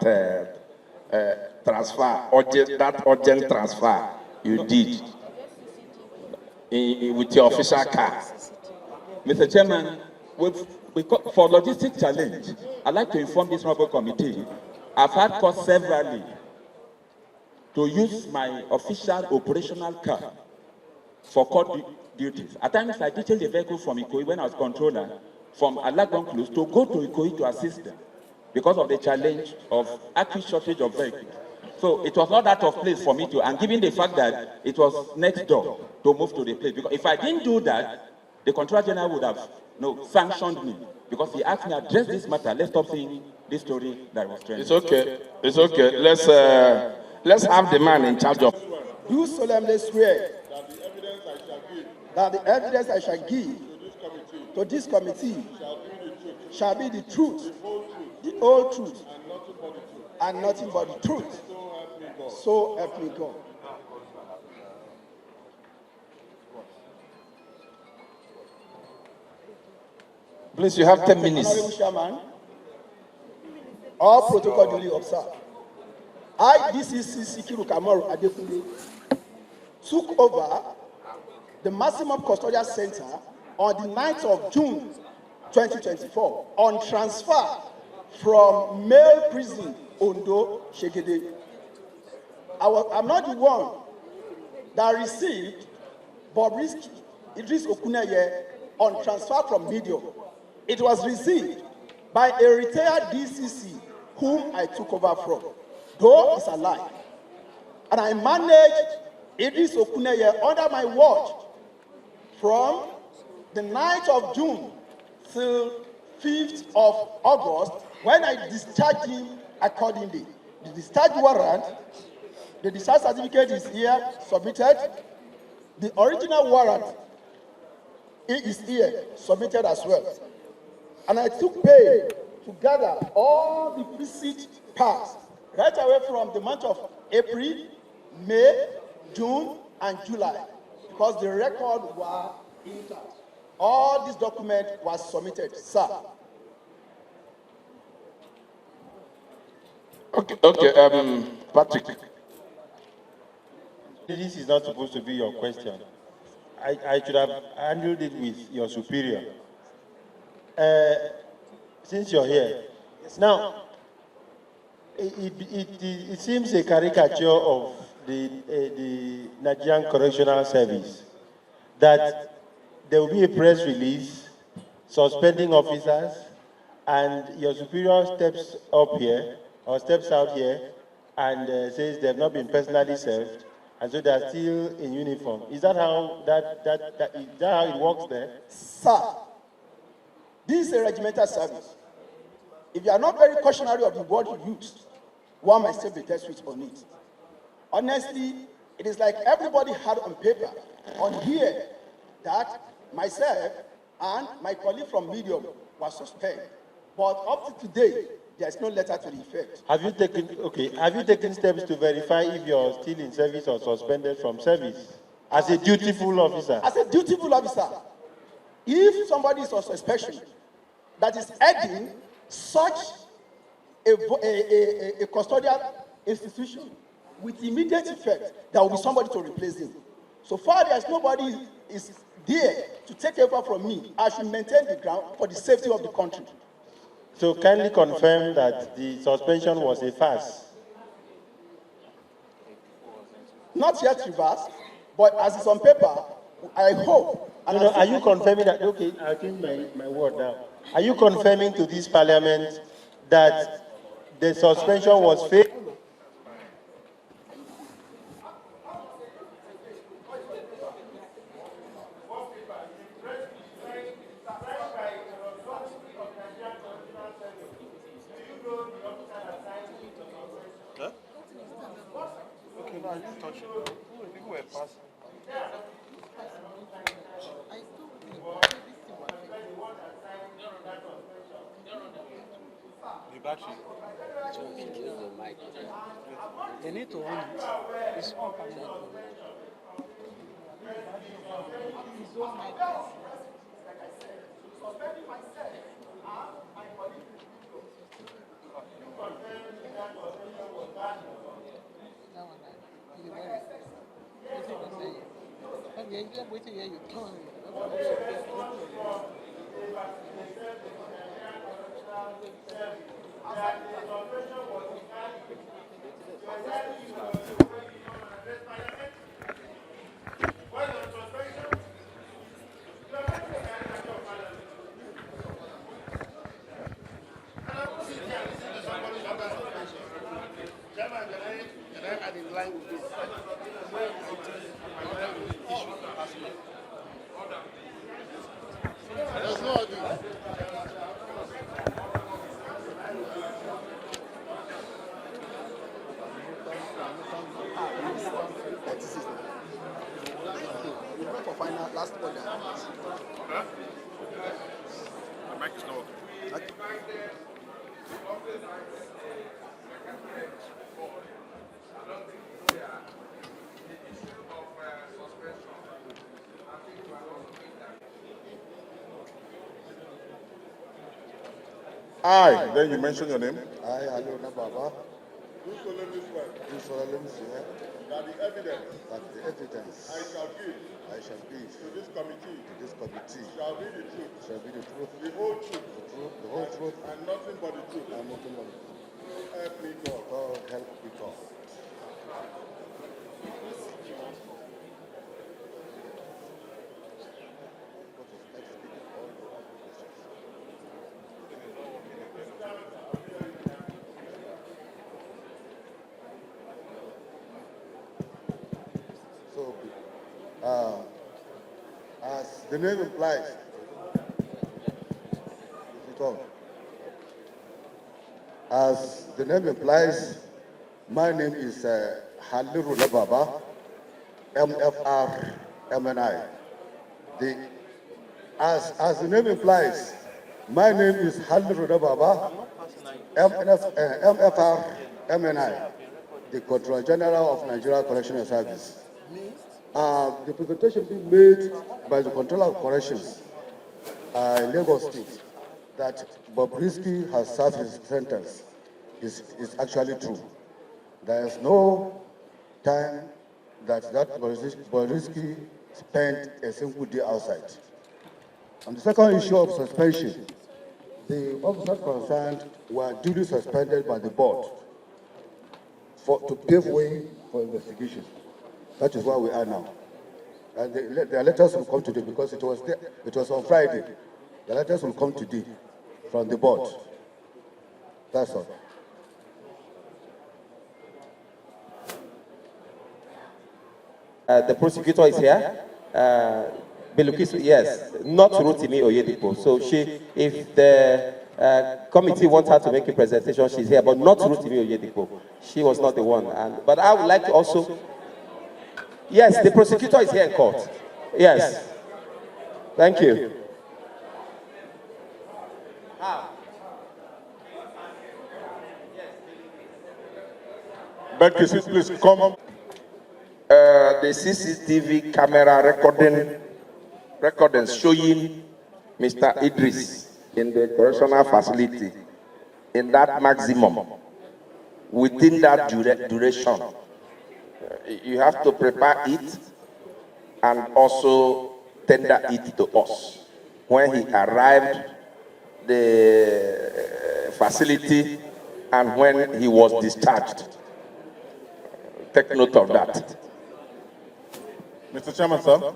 transfer, that urgent transfer you did with your official car? Mr. Chairman, for logistic challenge, I'd like to inform this honorable committee, I've had cause severally to use my official operational car for court duties. At times, I detailed the vehicle from Ikoyi when I was controller, from Alagbon Close to go to Ikoyi to assist them because of the challenge of acute shortage of vehicles. So it was not that of place for me to, and given the fact that it was next door to move to the place, because if I didn't do that, the Controller General would have sanctioned me because he asked me to address this matter. Let's stop saying this story that was trending. It's okay. It's okay. Let's have the man in charge of. Do solemnly swear that the evidence I shall give to this committee shall be the truth, the whole truth, and nothing but the truth. So help me God. Please, you have 10 minutes. Honorable Chairman, all protocol duly observed. I, DCC Sikiru Kamaru Adekunle, took over the Maximum Custodial Center on the 9th of June 2024 on transfer from male prison Ondo Shegede. I'm not the one that received Bobrisky, Idris Okuneye on transfer from Medium. It was received by a retired DCC whom I took over from, though he's alive. And I managed Idris Okuneye under my watch from the 9th of June till 5th of August, when I discharged him accordingly. The discharge warrant, the discharge certificate is here, submitted. The original warrant is here, submitted as well. And I took pain to gather all the receipt parts right away from the month of April, May, June, and July, because the record was intact. All these documents were submitted, sir. Okay, Patrick. This is not supposed to be your question. I should have handled it with your superior. Since you're here, now, it seems a caricature of the Nigerian Correctional Service that there will be a press release suspending officers, and your superior steps up here or steps out here and says they have not been personally served, and so they are still in uniform. Is that how is that how it works there? Sir, this is a regimental service. If you are not very cautionary of the word you used, one might still be test switch on it. Honestly, it is like everybody had on paper, on here, that myself and my colleague from Medium were suspended. But up to today, there is no letter to the effect. Have you taken steps to verify if you're still in service or suspended from service as a dutiful officer? As a dutiful officer, if somebody is on suspension that is heading such a custodial institution with immediate effect, there will be somebody to replace him. So far, there's nobody is there to take over from me. I should maintain the ground for the safety of the country. So kindly confirm that the suspension was a farce. Not yet reversed, but as it's on paper, I hope. No, are you confirming that? Okay, I'll change my word now. Are you confirming to this parliament that the suspension was fake? They need to own it. It's all permanent. Last order. Huh? The mic is not working. I, then you mention your name. I, Alona Baba, Do solemnly swear do solemnly swear that the evidence that the evidence I shall give I shall give to this committee shall be the truth, the whole truth, the whole truth, and nothing but the truth. and nothing but the truth. So help me God. God help me God. So, as the name implies, as the name implies, my name is Haliru Baba, MFR MNI. As the name implies, my name is Haliru Baba, MFR MNI, the Controller General of Nigerian Correctional Service. The presentation being made by the Controller of Corrections in Lagos State that Bobrisky has served his sentence is actually true. There is no time that Bobrisky spent a single day outside. On the second issue of suspension, the officers concerned were duly suspended by the board to pave way for investigation. That is where we are now. And the letters will come today because it was on Friday. The letters will come today from the board. That's all. The prosecutor is here. Belukis, yes, not Rotimi Oyedipo. So if the committee wants her to make a presentation, she's here, but not Rotimi Oyedipo. She was not the one. But I would like to also, yes, the prosecutor is here in court. Yes. Thank you. But please come. The CCTV camera recording showing Mr. Idris in the correctional facility in that maximum within that duration. You have to prepare it and also tender it to us. When he arrived the facility and when he was discharged. Take note of that. Mr. Chairman, sir.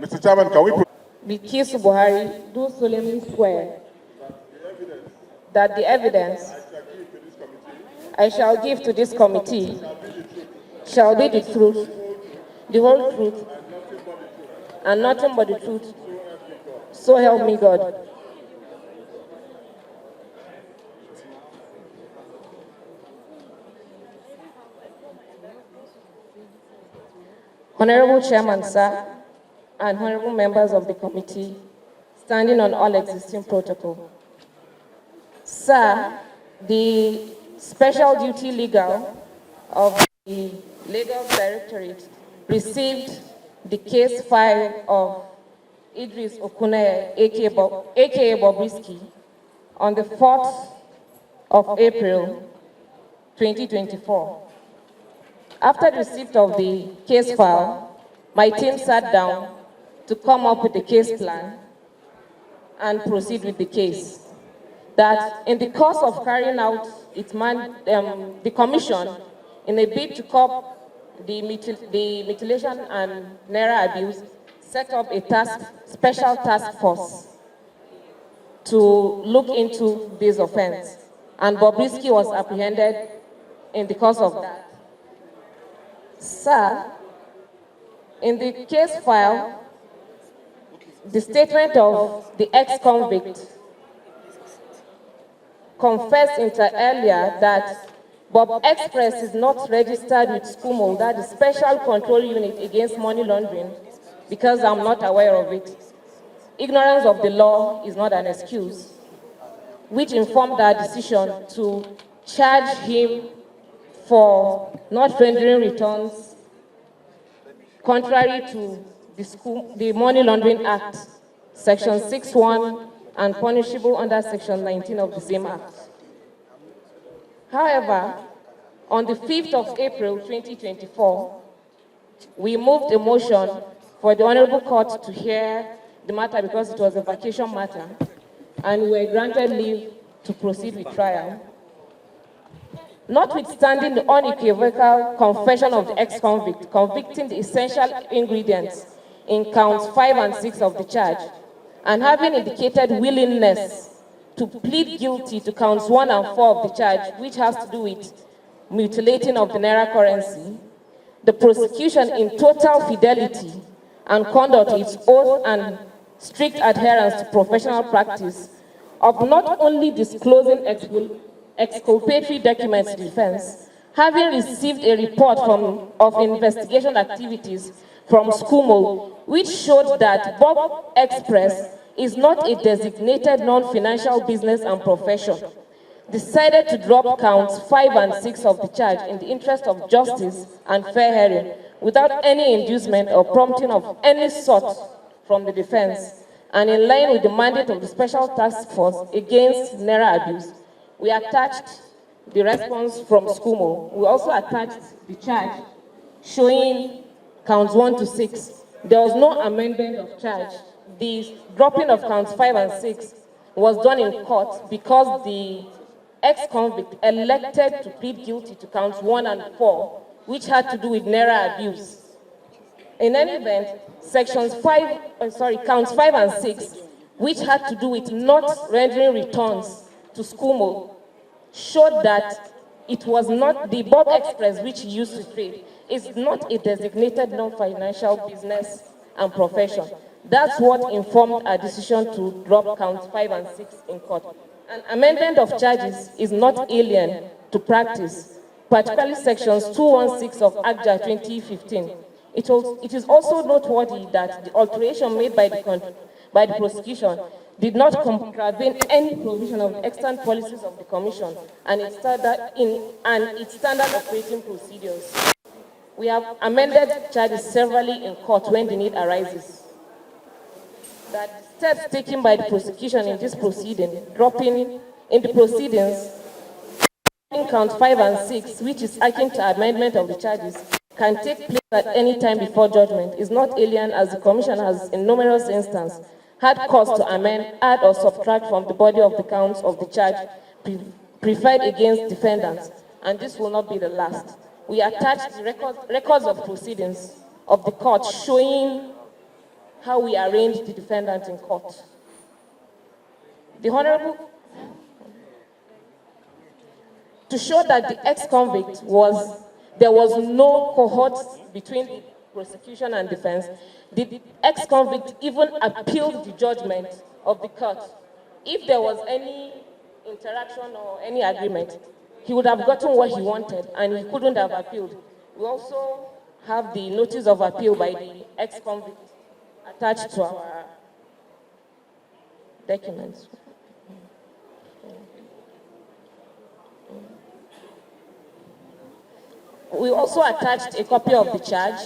Mr. Chairman, can we put... Bilkisu Buhari do solemnly swear that the evidence I shall give to this committee shall be the truth, the whole truth, and nothing but the truth. So help me God. Honorable Chairman, sir, and honorable members of the committee, standing on all existing protocol. Sir, the Special Duty Legal of the Legal Directorate received the case file of Idris Okuneye, aka Bobrisky, on the 4th of April, 2024. After the receipt of the case file, my team sat down to come up with the case plan and proceed with the case. That in the course of carrying out the commission, in a bid to curb the mutilation and naira abuse, set up a special task force to look into this offense. And Bobrisky was apprehended in the course of that. Sir, in the case file, the statement of the ex-convict confessed inter alia that Bob Express is not registered with SCUMO, that is Special Control Unit Against Money Laundering, because I'm not aware of it. Ignorance of the law is not an excuse, which informed our decision to charged him for not rendering returns contrary to the Money Laundering Act, Section 6(1), and punishable under Section 19 of the same Act. However, on the 5th of April 2024, we moved a motion for the Honorable Court to hear the matter because it was a vacation matter, and we were granted leave to proceed with trial. Notwithstanding the unequivocal confession of the ex-convict, convicting the essential ingredients in counts 5 and 6 of the charge, and having indicated willingness to plead guilty to counts 1 and 4 of the charge, which has to do with mutilating of the Naira currency, the prosecution, in total fidelity and conduct its oath and strict adherence to professional practice of not only disclosing exculpatory documents to the defense, having received a report of investigation activities from SCUMO, which showed that Bob Express is not a designated non-financial business and profession, decided to drop counts 5 and 6 of the charge in the interest of justice and fair hearing without any inducement or prompting of any sort from the defense, and in line with the mandate of the Special Task Force Against Naira Abuse. We attached the response from SCUMO. We also attached the charge showing counts 1 to 6. There was no amendment of charge. The dropping of counts 5 and 6 was done in court because the ex-convict elected to plead guilty to counts 1 and 4, which had to do with Naira abuse. In any event, counts 5 and 6, which had to do with not rendering returns to SCUMO, showed that it was not the Bob Express which he used to trade, is not a designated non-financial business and profession. That's what informed our decision to drop counts 5 and 6 in court. An amendment of charges is not alien to practice, particularly sections 216 of ACJA 2015. It is also noteworthy that the alteration made by the prosecution did not contravene any provision of the extant policies of the Commission and its standard operating procedures. We have amended charges severally in court when the need arises. That steps taken by the prosecution in this proceeding, dropping in the proceedings, count 5 and 6, which is akin to amendment of the charges, can take place at any time before judgment, is not alien, as the Commission has, in numerous instances, had cause to amend, add, or subtract from the body of the counts of the charge preferred against defendants, and this will not be the last. We attached the records of proceedings of the court showing how we arranged the defendant in court. The Honorable, to show that the ex-convict there was no cohort between the prosecution and defense, the ex-convict even appealed the judgment of the court. If there was any interaction or any agreement, he would have gotten what he wanted and he couldn't have appealed. We also have the notice of appeal by the ex-convict attached to our documents. We also attached a copy of the charge,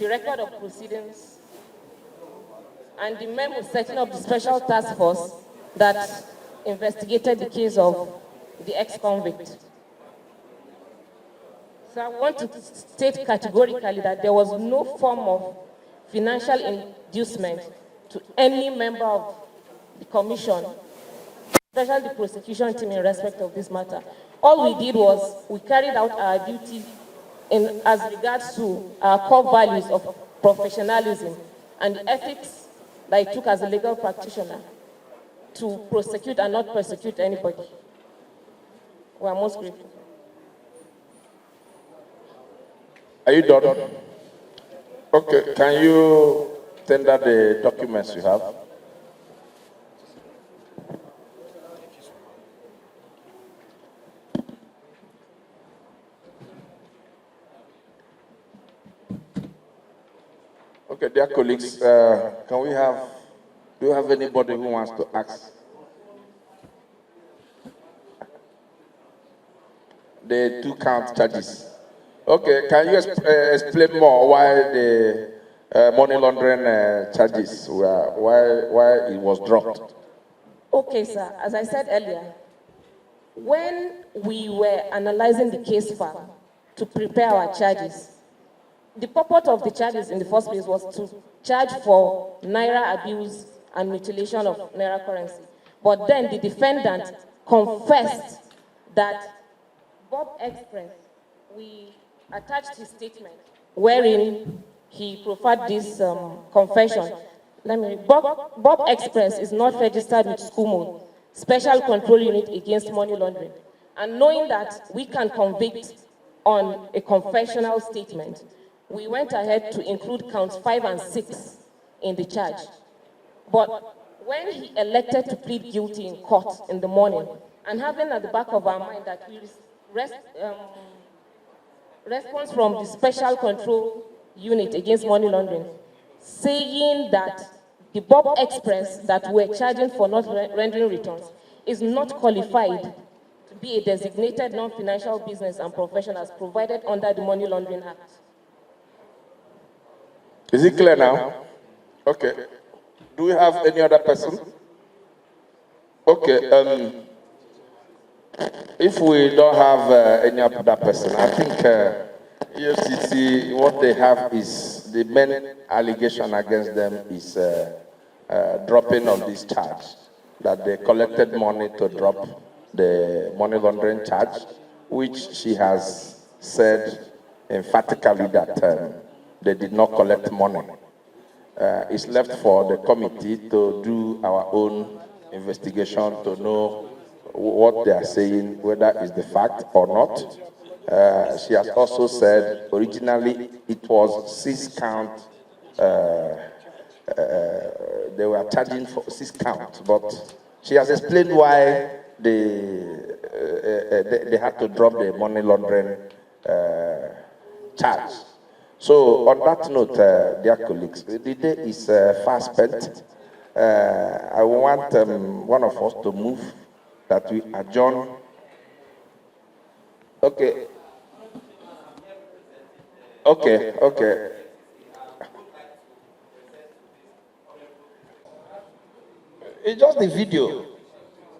the record of proceedings, and the memo setting up the special task force that investigated the case of the ex-convict. So I want to state categorically that there was no form of financial inducement to any member of the commission, especially the prosecution team, in respect of this matter. All we did was we carried out our duty as regards to our core values of professionalism and the ethics that I took as a legal practitioner to prosecute and not persecute anybody. We are most grateful. Are you done? Okay, can you tender the documents you have? Okay, dear colleagues, do you have anybody who wants to ask? the 2-count charges. Okay, can you explain more why the money laundering charges were, why it was dropped? Okay, sir. As I said earlier, when we were analyzing the case file to prepare our charges, the purpose of the charges in the first place was to charge for naira abuse and mutilation of naira currency. But then the defendant confessed that Bob Express, we attached his statement wherein he proffered this confession. Bob Express is not registered with SCUMO, Special Control Unit Against Money Laundering. And knowing that we can convict on a confessional statement, we went ahead to include counts 5 and 6 in the charge. But when he elected to plead guilty in court in the morning, and having at the back of our mind that we response from the Special Control Unit Against Money Laundering, saying that the Bob Express that we're charging for not rendering returns is not qualified to be a designated non-financial business and profession as provided under the Money Laundering Act. Is it clear now? Okay. Do we have any other person? Okay. If we don't have any other person, I think EFCC, what they have is the main allegation against them is dropping of this charge, that they collected money to drop the money laundering charge, which she has said emphatically that they did not collect money. It's left for the committee to do our own investigation to know what they are saying, whether it's the fact or not. She has also said originally it was 6 count. They were charging for 6 counts, but she has explained why they had to drop the money laundering charge. So on that note, dear colleagues, the day is fast spent. I want one of us to move that we adjourn. Okay. It's just the video.